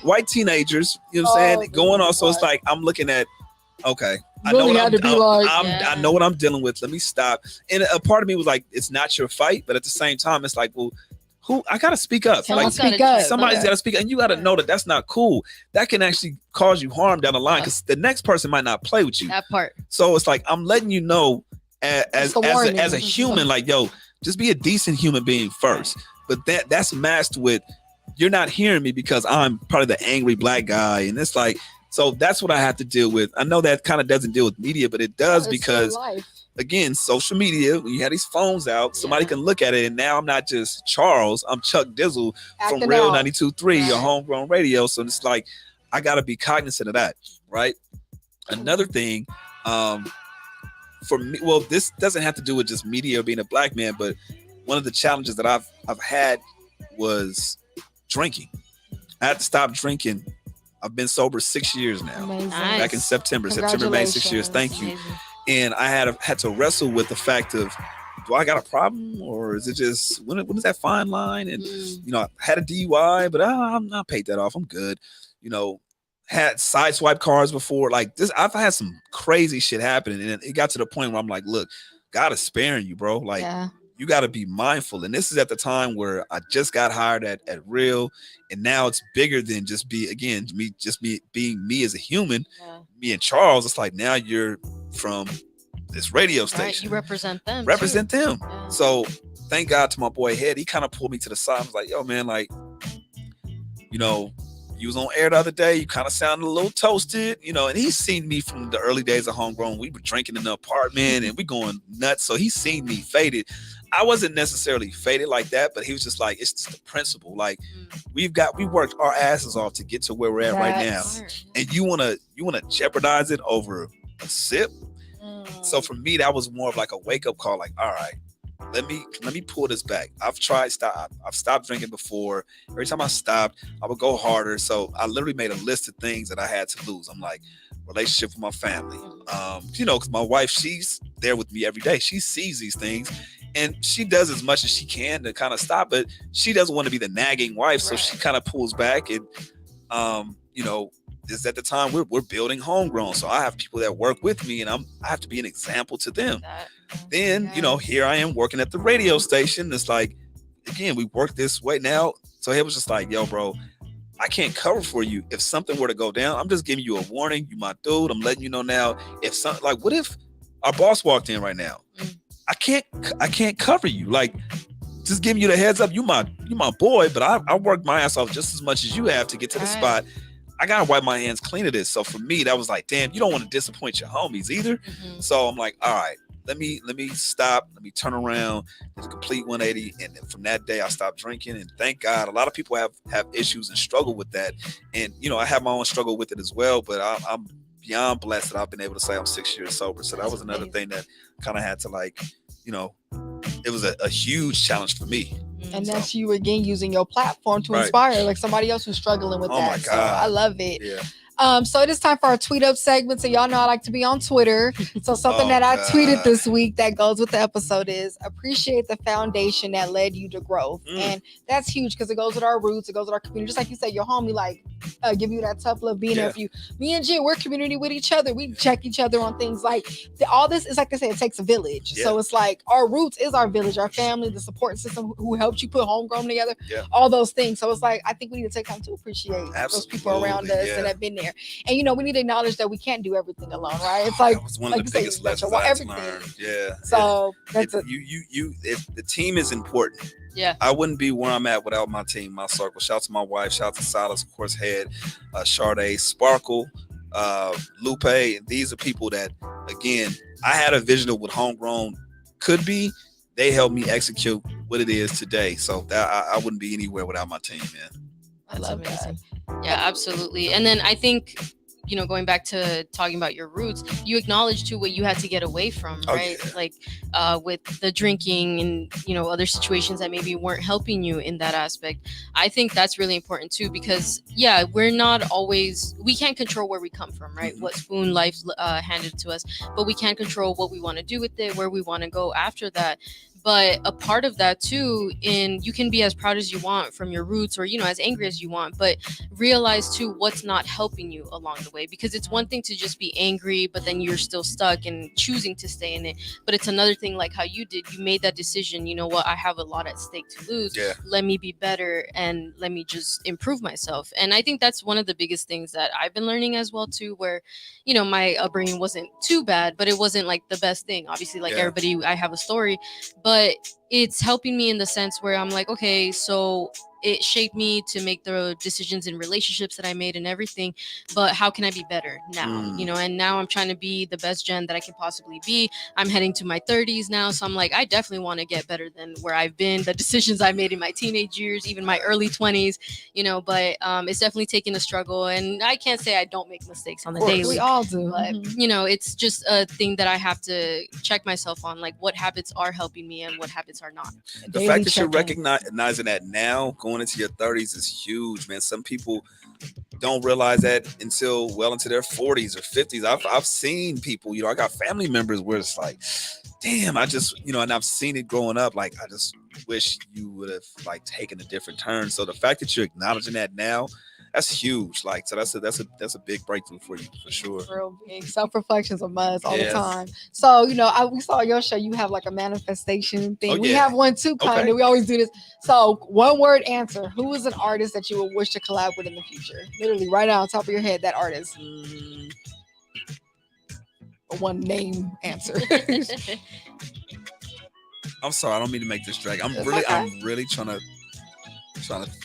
white teenagers, you know what I'm saying, going on. So it's like I'm looking at, okay, I know what I'm dealing with. Let me stop. And a part of me was like, it's not your fight, but at the same time, it's like, well, I gotta speak up. Somebody's gotta speak up, and you gotta know that that's not cool. That can actually cause you harm down the line because the next person might not play with you. That part. So it's like I'm letting you know as a human, like, yo, just be a decent human being first. But that's masked with you're not hearing me because I'm probably the angry Black guy, and it's like, so that's what I have to deal with. I know that kind of doesn't deal with media, but it does because, again, social media, when you have these phones out, somebody can look at it, and now I'm not just Charles, I'm Chuck Dizzle from Real 92.3 or Homegrown Radio. So it's like, I got to be cognizant of that, right? Another thing, for me, well, this doesn't have to do with just media or being a Black man, but one of the challenges that I've had was drinking. I had to stop drinking. I've been sober 6 years now. Amazing. Back in September made 6 years. Thank you. And I had to wrestle with the fact of, do I got a problem, or is it just when is that fine line? And you know, I had a DUI, but I'm not paid that off. I'm good. You know, had side swipe cards before. Like this, I've had some crazy shit happening, and it got to the point where I'm like, look, God is sparing you, bro. Like Yeah. you got to be mindful. And this is at the time where I just got hired at Real, and now it's bigger than just me being me as a human. Yeah. Me and Charles, it's like now you're from this radio Right. station. You represent them. Represent them. Yeah. So thank God to my boy Head. He kind of pulled me to the side. I was like, yo, man, like, you know, you was on air the other day. You kind of sounded a little toasted, you know, and he's seen me from the early days of Homegrown. We were drinking in the apartment and we going nuts. So he's seen me faded. I wasn't necessarily faded like that, but he was just like, it's just the principle. Like we worked our asses off to get to where we're at right now. Smart. And you wanna jeopardize it over a sip. So for me, that was more of like a wake up call. Like, all right, let me pull this back. I've stopped drinking before. Every time I stopped, I would go harder. So I literally made a list of things that I had to lose. I'm like, relationship with my family. You know, because my wife, she's there with me every day. She sees these things. And she does as much as she can to kind of stop it. She doesn't want to be the nagging wife, so she kind of pulls back. And you know, is at the time we're building Homegrown, so I have people that work with me, and I have to be an example to them. Then you know, here I am working at the radio station. It's like, again, we work this way now. So it was just like, yo, bro, I can't cover for you. If something were to go down, I'm just giving you a warning. You my dude. I'm letting you know now. If something like, what if our boss walked in right now? I can't cover you. Like, just giving you the heads up. You my boy, but I worked my ass off just as much as you have to get to the spot. I gotta wipe my hands clean of this. So for me, that was like, damn, you don't want to disappoint your homies either. So I'm like, all right, let me stop. Let me turn around. Did a complete 180, and then from that day, I stopped drinking. And thank God, a lot of people have issues and struggle with that. And you know, I have my own struggle with it as well. But I'm beyond blessed that I've been able to say I'm 6 years sober. So that was another thing that kind of had to, like, you know, it was a huge challenge for me. And that's you again using your platform to inspire like somebody else who's struggling with that. My God. So I love it. Yeah. So it is time for our tweet up segment. So y'all know I like to be on Twitter. So something that I tweeted this week that goes with the episode is appreciate the foundation that led you to growth. And that's huge because it goes with our roots. It goes with our community. Just like you said, your homie, like, give you that tough love being there for you. Me and Jim, we're community with each other. We check each other on things like all this is like they say, it takes a village. So it's like our roots is our village, our family, the support system who helped you put Homegrown together, all those things. So it's like, I think we need to take time to appreciate those people around us that have been there. And you know, we need to acknowledge that we can't do everything alone, right? It's like, that was one of the biggest lessons I've learned. Yeah. So that's the team is important. Yeah. I wouldn't be where I'm at without my team, my circle. Shout out to my wife, shout out to Silas, of course, Head, Sade, Sparkle, Lupe. These are people that, again, I had a vision of what Homegrown could be. They helped me execute what it is today. So that I wouldn't be anywhere without my team, man. That's amazing. Yeah, absolutely. And then I think, you know, going back to talking about your roots, you acknowledge too what you had to get away from, right? Like with the drinking and, you know, other situations that maybe weren't helping you in that aspect. I think that's really important too, because we can't control where we come from, right? What spoon life handed to us, but we can control what we want to do with it, where we want to go after that. But a part of that too, you can be as proud as you want from your roots, or, you know, as angry as you want, but realize too what's not helping you along the way. Because it's one thing to just be angry, but then you're still stuck and choosing to stay in it. But it's another thing, like how you did, you made that decision, you know what, I have a lot at stake to lose. Let me be better and let me just improve myself. And I think that's one of the biggest things that I've been learning as well too, where, you know, my upbringing wasn't too bad, but it wasn't like the best thing. Obviously, like everybody, I have a story, but it's helping me in the sense where I'm like, okay, so it shaped me to make the decisions in relationships that I made and everything, but how can I be better now? You know, and now I'm trying to be the best Jen that I can possibly be. I'm heading to my 30s now, so I'm like, I definitely want to get better than where I've been, the decisions I made in my teenage years, even my early 20s, you know, but it's definitely taken a struggle, and I can't say I don't make mistakes on the daily. We all do. But, you know, it's just a thing that I have to check myself on, like what habits are helping me and what habits are not. The fact that you're recognizing that now, going into your 30s, is huge, man. Some people don't realize that until well into their 40s or 50s. I've seen people, you know, I got family members where it's like, damn, I just, you know, and I've seen it growing up. Like, I just wish you would have like taken a different turn. So the fact that you're acknowledging that now, that's huge. Like, so that's a big breakthrough for you for sure. Real big. Self-reflection's a must all the Yes. time. So, we saw your show, you have like a manifestation thing. Oh, We yeah. have one too, kind Okay. of. We always do this. So, one word answer. Who is an artist that you would wish to collab with in the future? Literally right now on top of your head, that artist. Mm, One name answer. I'm sorry, I don't mean to make this drag. I'm It's really okay. I'm really trying to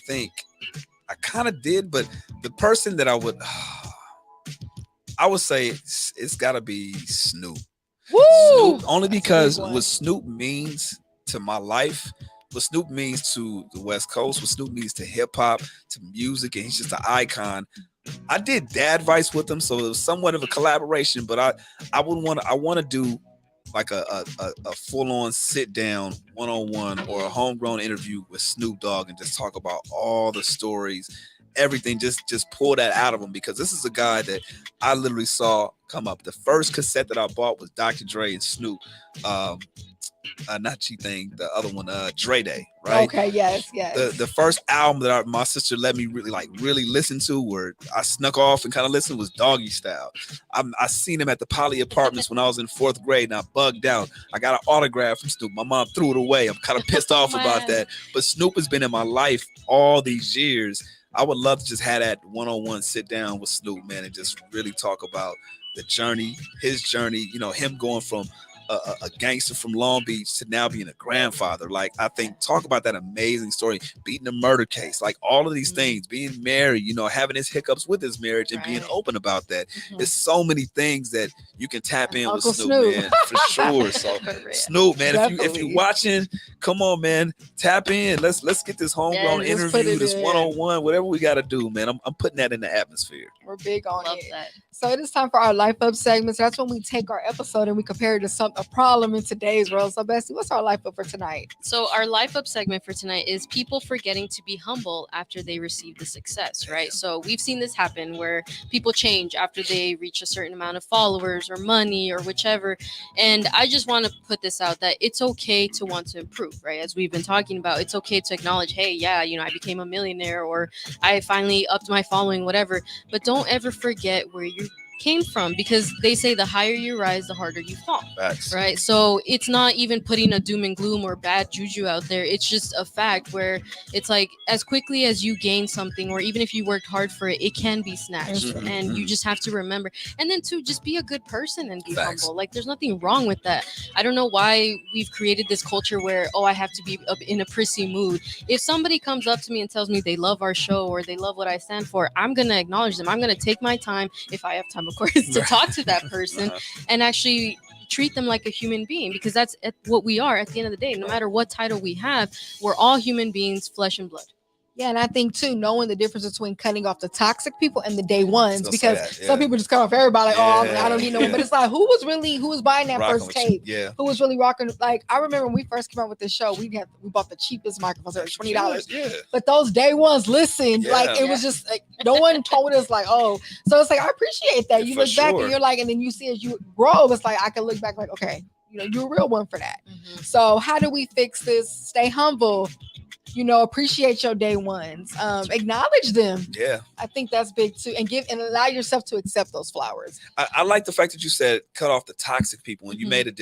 think. I kind of did, but the person that I would say it's got to be Snoop. Woo! Snoop, only That's a because big one. what Snoop means to my life, what Snoop means to the West Coast, what Snoop means to hip hop, to music, and he's just an icon. I did Dad Vice with him, so it was somewhat of a collaboration. But I want to do like a full on sit down 1-on-1 or a homegrown interview with Snoop Dogg and just talk about all the stories, everything. Just pull that out of him, because this is a guy that I literally saw come up. The first cassette that I bought was Dr. Dre and Snoop. Not G-Thing, the other one, Dre Day, right? Okay, yes. The first album that my sister let me really listen to, where I snuck off and kind of listened, was Doggy Style. I seen him at the Poly Apartments when I was in 4th grade, and I bugged out. I got an autograph from Snoop. My mom threw it away. I'm kind of pissed off about that. But Snoop has been in my life all these years. I would love to just have that 1-on-1 sit down with Snoop, man, and just really talk about the journey, his journey, him going from a gangster from Long Beach to now being a grandfather. Like, I think, talk about that amazing story, beating a murder case, like all of these things, being married, having his hiccups with his marriage and being open about that. There's so many things that you can tap in Uncle with Snoop, man, for sure. So Snoop, man, if you're watching, come on, man, tap in. Let's get this homegrown interview, this 1-on-1, whatever we got to do, man. I'm putting that in the atmosphere. We're big on Love it. that. So it is time for our life up segment. So that's when we take our episode and we compare it to a problem in today's world. So Bessie, what's our life up for tonight? So our life up segment for tonight is people forgetting to be humble after they receive the success, right? So we've seen this happen where people change after they reach a certain amount of followers or money or whichever. And I just want to put this out that it's okay to want to improve, right? As we've been talking about, it's okay to acknowledge, hey, yeah, I became a millionaire, or I finally upped my following, whatever. But don't ever forget where you came from, because they say the higher you rise, the harder you fall. Facts. Right? So it's not even putting a doom and gloom or bad juju out there. It's just a fact where it's like, as quickly as you gain something, or even if you worked hard for it, it can be snatched. Mhm, And you mhm. just have to remember. And then too, just be a good person and be Facts. humble. Like, there's nothing wrong with that. I don't know why we've created this culture where, I have to be in a prissy mood. If somebody comes up to me and tells me they love our show or they love what I stand for, I'm going to acknowledge them. I'm going to take my time, if I have time, of course, to talk to that person and actually treat them like a human being, because that's what we are at the end of the day. No matter what title we have, we're all human beings, flesh and blood. Yeah, and I think too, knowing the difference between cutting off the toxic people and the day ones, Still because sad, yeah. some people just come off everybody like, oh, Yeah, I don't need no one. But it's like, who was buying that Rocking first with you. tape? Yeah. Who was really rocking? Like, I remember when we first came out with this show, we bought the cheapest microphones, they were $20. Yeah. But those day ones listened, Yeah. like it was just like no one told us like, oh. So it's like, I appreciate that. You For look back sure. and you're like, and then you see as you grow, it's like I can look back like, okay, you're a real one for that. So how do we fix this? Stay humble. Appreciate your day ones. Acknowledge them. Yeah. I think that's big too. And allow yourself to accept those flowers. I like the fact that you said cut off the toxic people, and you Mhm. made it.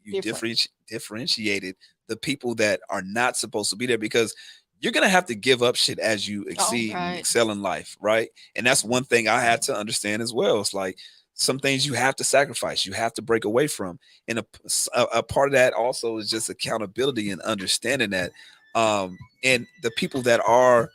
You differentiated the people that are not supposed to be there, because you're gonna have to give up shit as you exceed and excel in life, right? And that's one thing I had to understand as well. It's like, some things you have to sacrifice, you have to break away from, and a part of that also is just accountability and understanding that. And the people that are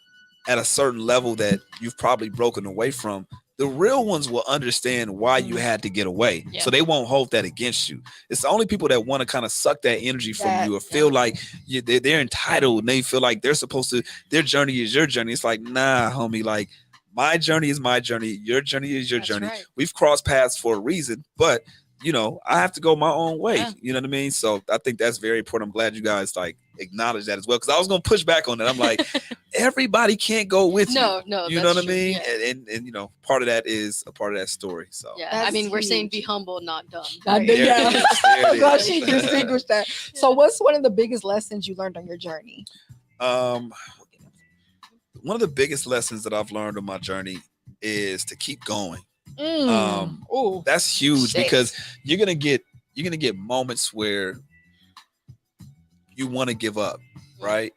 at a certain level that you've probably broken away from, the real ones will understand why you had to get away. Yeah. So they won't hold that against you. It's the only people that want to kind of suck that energy from you, or feel like they're entitled, and they feel like they're supposed to, their journey is your journey. It's like, nah, homie, like, my journey is my journey. Your journey is your journey. Right. We've crossed paths for a reason, but I have to go my own way. Yeah. You know what I mean? So I think that's very important. I'm glad you guys acknowledge that as well, because I was gonna push back on it. I'm like, everybody can't go with you. No, You know what I true. mean? Yeah. And part of that is a part of that story. So Yeah, That's I mean, we're saying huge. be humble, not dumb. Right. There it Yeah. is. There it I'm glad is. she distinguished that. So what's one of the biggest lessons you learned on your journey? One one of the biggest lessons that I've learned on my journey is to keep going. Oh, That's huge because you're gonna get moments where you want to give up, right?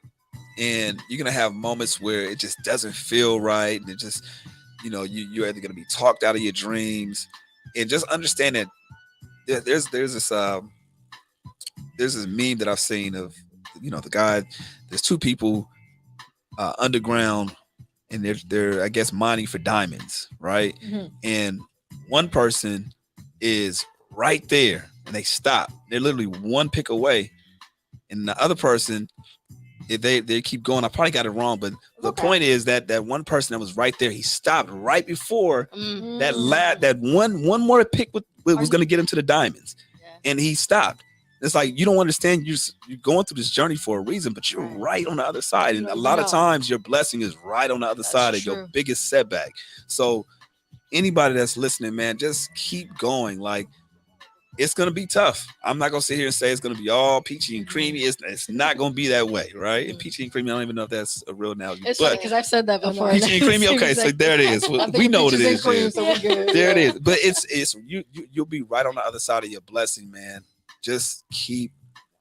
And you're gonna have moments where it just doesn't feel right, and it just, you're either gonna be talked out of your dreams, and just understand that there's this meme that I've seen of, the guy. There's two people underground, and they're I guess mining for diamonds, right? And one person is right there, and they stop. They're literally one pick away, and the other person, if they keep going. I probably got it wrong, but the point is that one person that was right there, he stopped right before that one more pick was going to get him to the diamonds, and he stopped. It's like, you don't understand. You're going through this journey for a reason, but you're right on the other side, and a lot of times your blessing is right on the other side of your biggest setback. So anybody that's listening, man, just keep going. Like, it's going to be tough. I'm not going to sit here and say it's going to be all peachy and creamy. It's not going to be very way, right? And peachy and creamy, I don't even know if that's a real analogy. It's funny because I've said that before. Peachy and creamy, okay, so there it is. We know what it is. So we're good. There it is. But it's you'll be right on the other side of your blessing, man. Just keep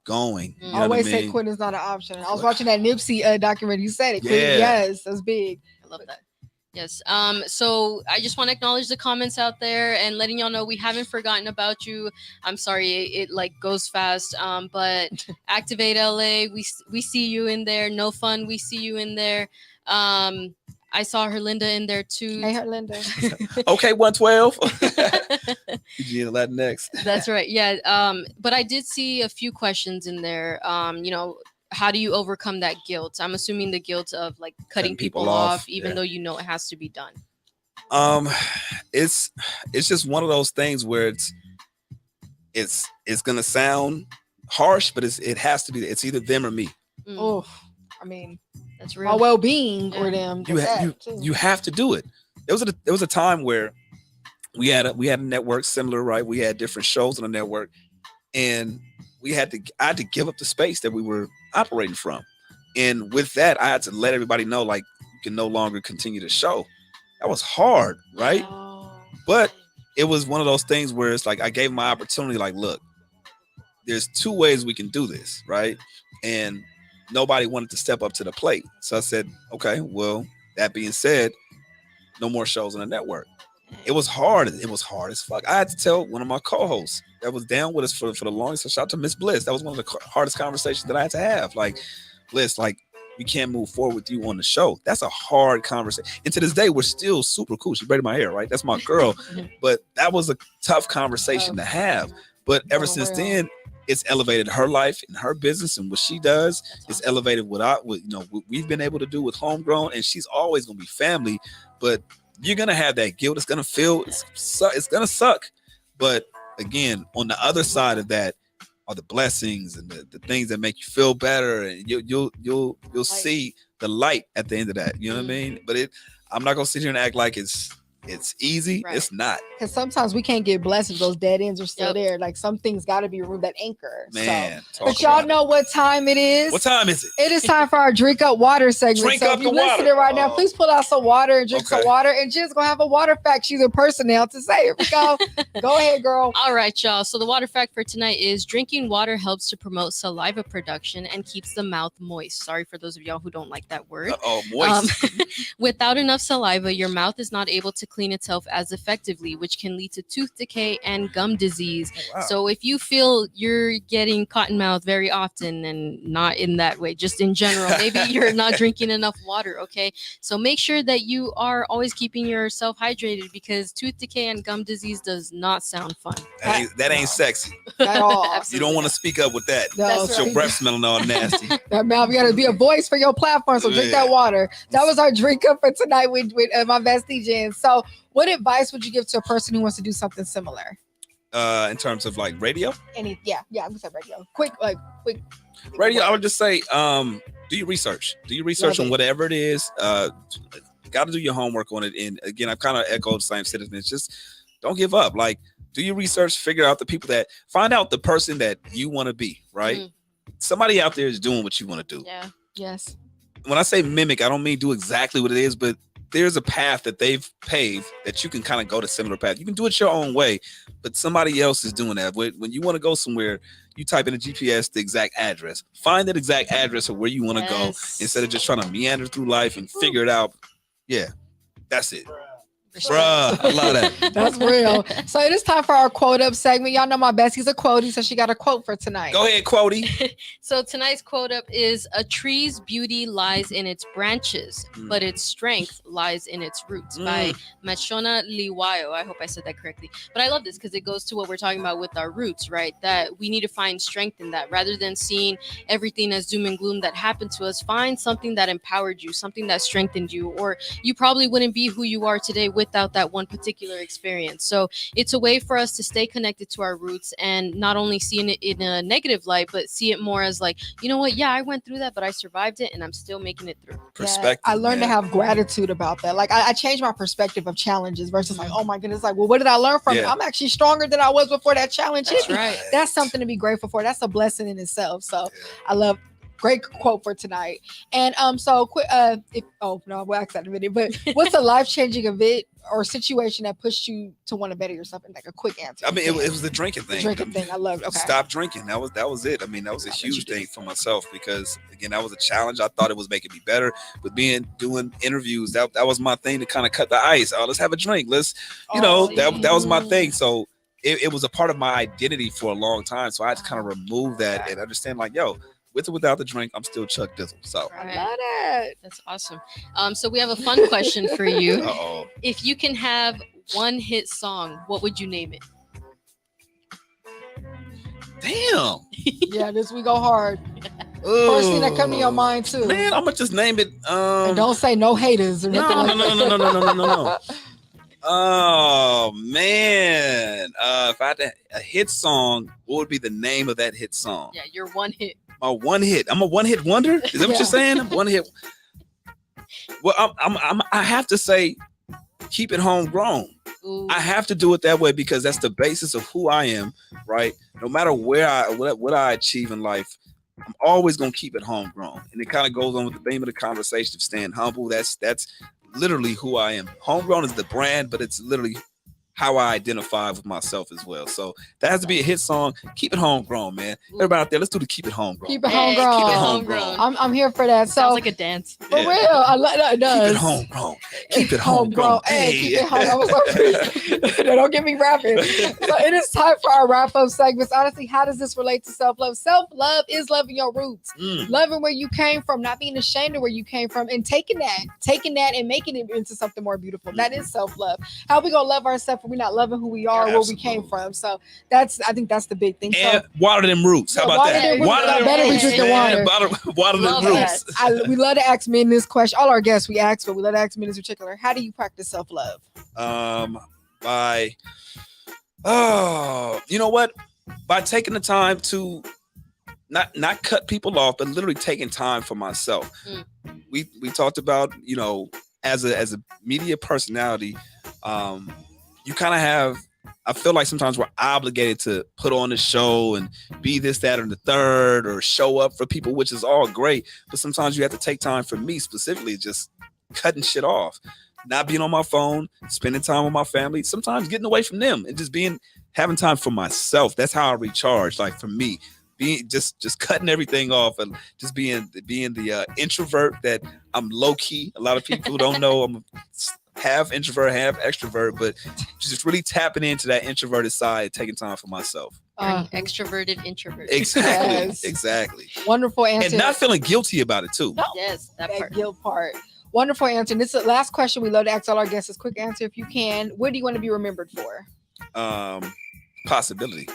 going. You know always what I mean? say quitting is not an option. I was watching that Nipsey documentary. You said it. Yeah. Yes, that's big. I love that. Yes. So I just want to acknowledge the comments out there and letting y'all know we haven't forgotten about you. I'm sorry, it like goes fast. But Activate LA, we see you in there. No Fun, we see you in there. I saw Herlinda in there too. Hey, Herlinda. Okay, 112. Eugene Latinx. That's right. Yeah. But I did see a few questions in there. How do you overcome that guilt? I'm assuming the guilt of like cutting people off, even though it has to be done. It's just one of those things where it's gonna sound harsh, but it has to be. It's either them or me. Oh, I mean, that's real. My well-being or them. You have to do it. There was a time where we had a network similar, right? We had different shows on the network, and I had to give up the space that we were operating from. And with that, I had to let everybody know, like, you can no longer continue the show. That was hard, right? Oh. But it was one of those things where it's like, I gave my opportunity, like, look, there's two ways we can do this, right? And nobody wanted to step up to the plate. So I said, okay, well, that being said, no more shows on the network. It was hard. It was hard as fuck. I had to tell one of my co-hosts that was down with us for the longest. So shout out to Miss Bliss. That was one of the hardest conversations that I had to have. Like, Bliss, like, we can't move forward with you on the show. That's a hard conversation. And to this day, we're still super cool. She braided my hair, right? That's my girl. But that was a tough conversation to have. But ever since then, it's elevated her life and her business and what she does. It's elevated what we've been able to do with HomeGrown. And she's always going to be family. But you're going to have that guilt. It's going to feel, it's going to suck. But again, on the other side of that are the blessings and the things that make you feel better. And you'll see the light at the end of that. You know what I mean? But I'm not going to sit here and act like it's easy. Right. It's not. Because sometimes we can't get blessed if those dead ends are still there. Like, some things got to be removed, that anchor. Man, so. But y'all know what time it is. What time is it? It is time for our Drink Up Water segment. Drink up if you're the water. listening right now, please pull out some water and drink some water. And Jen's going to have a water fact. She's a personnel to say. Here we go. Go ahead, girl. All right, y'all. So the water fact for tonight is drinking water helps to promote saliva production and keeps the mouth moist. Sorry for those of y'all who don't like that word. Moist. Without enough saliva, your mouth is not able to clean itself as effectively, which can lead to tooth decay and gum disease. Oh, wow. So if you feel you're getting cotton mouth very often, and not in that way, just in general, maybe you're not drinking enough water, okay? So make sure that you are always keeping yourself hydrated, because tooth decay and gum disease does not sound fun. That ain't sexy at all. You don't want to speak up with that. No, your breath smelling all nasty. That mouth, you got to be a voice for your platform, so drink that water. That was our drink up for tonight with my bestie Jen. So what advice would you give to a person who wants to do something similar? In terms of like radio? Yeah, I'm gonna say radio. Quick. Radio, I would just say, do your research. Do your research on whatever it is. Got to do your homework on it. And again, I've kind of echoed the same sentiments. Just don't give up. Like, do your research, figure out find out the person that you want to be, right? Somebody out there is doing what you want to do. Yeah. Yes. when I say mimic, I don't mean do exactly what it is, but there's a path that they've paved that you can kind of go to similar path. You can do it your own way, but somebody else is doing that. When you want to go somewhere, you type in a GPS the exact address. Find that exact address of where you want to go instead of just trying to meander through life and figure it out. Yeah, that's it. Bruh, I love that. That's real. So it is time for our quote up segment. Y'all know my bestie's a quotey, so she got a quote for tonight. Go ahead, Quotey. So tonight's quote up is: "A tree's beauty lies in its branches, but its strength lies in its roots," by Machona Liwayo. I hope I said that correctly. But I love this because it goes to what we're talking about with our roots, right? That we need to find strength in that rather than seeing everything as doom and gloom that happened to us. Find something that empowered you, something that strengthened you, or you probably wouldn't be who you are today without that one particular experience. So it's a way for us to stay connected to our roots and not only seeing it in a negative light, but see it more as like, you know what? Yeah, I went through that, but I survived it and I'm still making it through. Perspective. I learned to have gratitude about that. Like I changed my perspective of challenges versus like, oh my goodness, like, well, what did I learn from it? I'm actually stronger than I was before that challenge hit me. Right. That's something to be grateful for. That's a blessing in itself. So I love. Great quote for tonight. And so quick we'll ask that in a minute. But what's a life-changing event or situation that pushed you to want to better yourself? And like a quick answer. I mean, it was the drinking thing. I love it. Okay. Stop drinking. That was it. I mean, that was a huge thing for myself because again, that was a challenge. I thought it was making me better. But doing interviews, that was my thing to kind of cut the ice. Oh, let's have a drink. Let's, that was my thing. So it was a part of my identity for a long time. So I had to kind of remove that and understand like, yo, with or without the drink, I'm still Chuck Dizzle. So I love that. That's awesome. So we have a fun question for you. Uh-oh. If you can have one hit song, what would you name it? Damn. Yeah, this we go hard. First thing that come to your mind too. Man, I'm gonna just name it. And don't say no haters or nothing. No. Oh man. If I had a hit song, what would be the name of that hit song? Yeah, your one hit. My one hit. I'm a one hit wonder. Is that what you're saying? One hit. Well, I have to say, keep it homegrown. Ooh. I have to do it that way because that's the basis of who I am, right? No matter what I achieve in life, I'm always gonna keep it homegrown. And it kind of goes on with the theme of the conversation of staying humble. That's literally who I am. Homegrown is the brand, but it's literally how I identify with myself as well. So that has to be a hit song. Keep it homegrown, man. Everybody out there, let's do the keep it homegrown. Keep it homegrown. Keep it homegrown. I'm here for that. So sounds like a dance. For real, I love that. It does. Keep it homegrown. Keep it homegrown. Hey, keep it homegrown. Don't get me rapping. So it is time for our wrap up segments. Honestly, how does this relate to self love? Self love is loving your roots, loving where you came from, not being ashamed of where you came from, and taking that and making it into something more beautiful. That is self love. How we gonna love ourselves if we're not loving who we are, where we came from? So I think that's the big thing. And water them roots. How about that? Water them roots. We love to ask men this question. All our guests we ask, but we love to ask men in particular. How do you practice self love? You know what? By taking the time to not cut people off, but literally taking time for myself. We talked about, as a media personality, you kind of have, I feel like sometimes we're obligated to put on a show and be this, that, or the third, or show up for people, which is all great. But sometimes you have to take time for me specifically, just cutting shit off, not being on my phone, spending time with my family, sometimes getting away from them and just having time for myself. That's how I recharge. Like for me, being just cutting everything off and just being the introvert that I'm low key. A lot of people don't know I'm half introvert, half extrovert, but just really tapping into that introverted side, taking time for myself. Extroverted introvert. Exactly. Yes. Exactly. Wonderful answer. And not feeling guilty about it too. No. Yes, that part. Guilt part. Wonderful answer. And this is the last question we love to ask all our guests. Is quick answer if you can. What do you want to be remembered for? Possibility.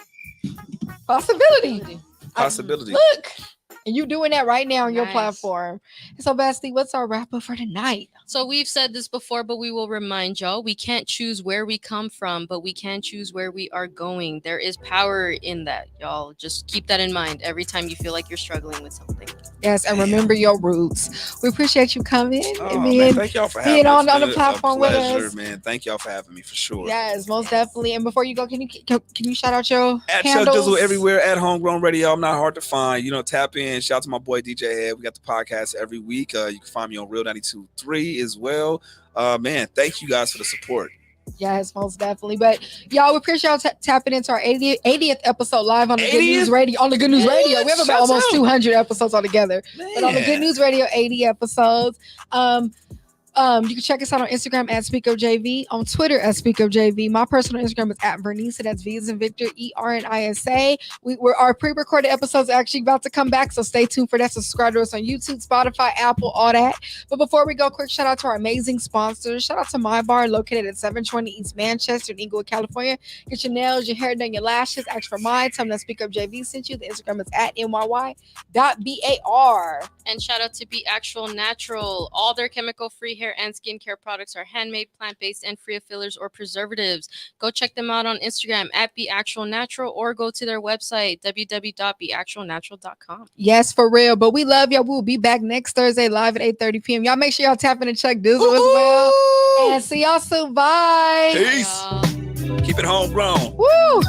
Possibility. Look, and you doing that right now on your platform. So, Basti, what's our wrap up for tonight? So we've said this before, but we will remind y'all, we can't choose where we come from, but we can choose where we are going. There is power in that, y'all. Just keep that in mind every time you feel like you're struggling with something. Yes, and Damn. remember your roots. We appreciate you coming Oh, and man, being, thank y'all for having being me. on It's the been platform a with pleasure, us. man. Thank y'all for having me for sure. Yes, most definitely. And before you go, can you shout out your At Chuck handles? Dizzle everywhere, at Homegrown Radio. I'm not hard to find. You know, tap in. Shout out to my boy DJ Head. We got the podcast every week. You can find me on Real 92.3 as well. Man, thank you guys for the support. Yes, most definitely. But y'all, we appreciate y'all tapping into our 80th episode live on the Good 80th? News Radio. On the Good News Radio, we have about Shouts almost out. 200 episodes altogether. But on the Good Man. News Radio, 80 episodes. You can check us out on Instagram at SpeakUpJV, on Twitter at SpeakUpJV. My personal Instagram is at Vernisa. That's V as in Victor, ERNISA. Our pre-recorded episodes are actually about to come back, so stay tuned for that. Subscribe to us on YouTube, Spotify, Apple, all that. But before we go, quick shout out to our amazing sponsors. Shout out to My Bar, located at 720 East Manchester in Inglewood, California. Get your nails, your hair done, your lashes. Ask for mine. Tell them that SpeakUpJV sent you. The Instagram is at NYY.BAR. And shout out to Be Actual Natural. All their chemical-free hair and skincare products are handmade, plant-based, and free of fillers or preservatives. Go check them out on Instagram at Be Actual Natural or go to their website, www.beactualnatural.com. Yes, for real. But we love y'all. We'll be back next Thursday live at 8:30 p.m. Y'all make sure y'all tap in and check Dizzle as well. And see y'all soon. Bye. Peace. Bye, y'all. Keep it homegrown. Woo!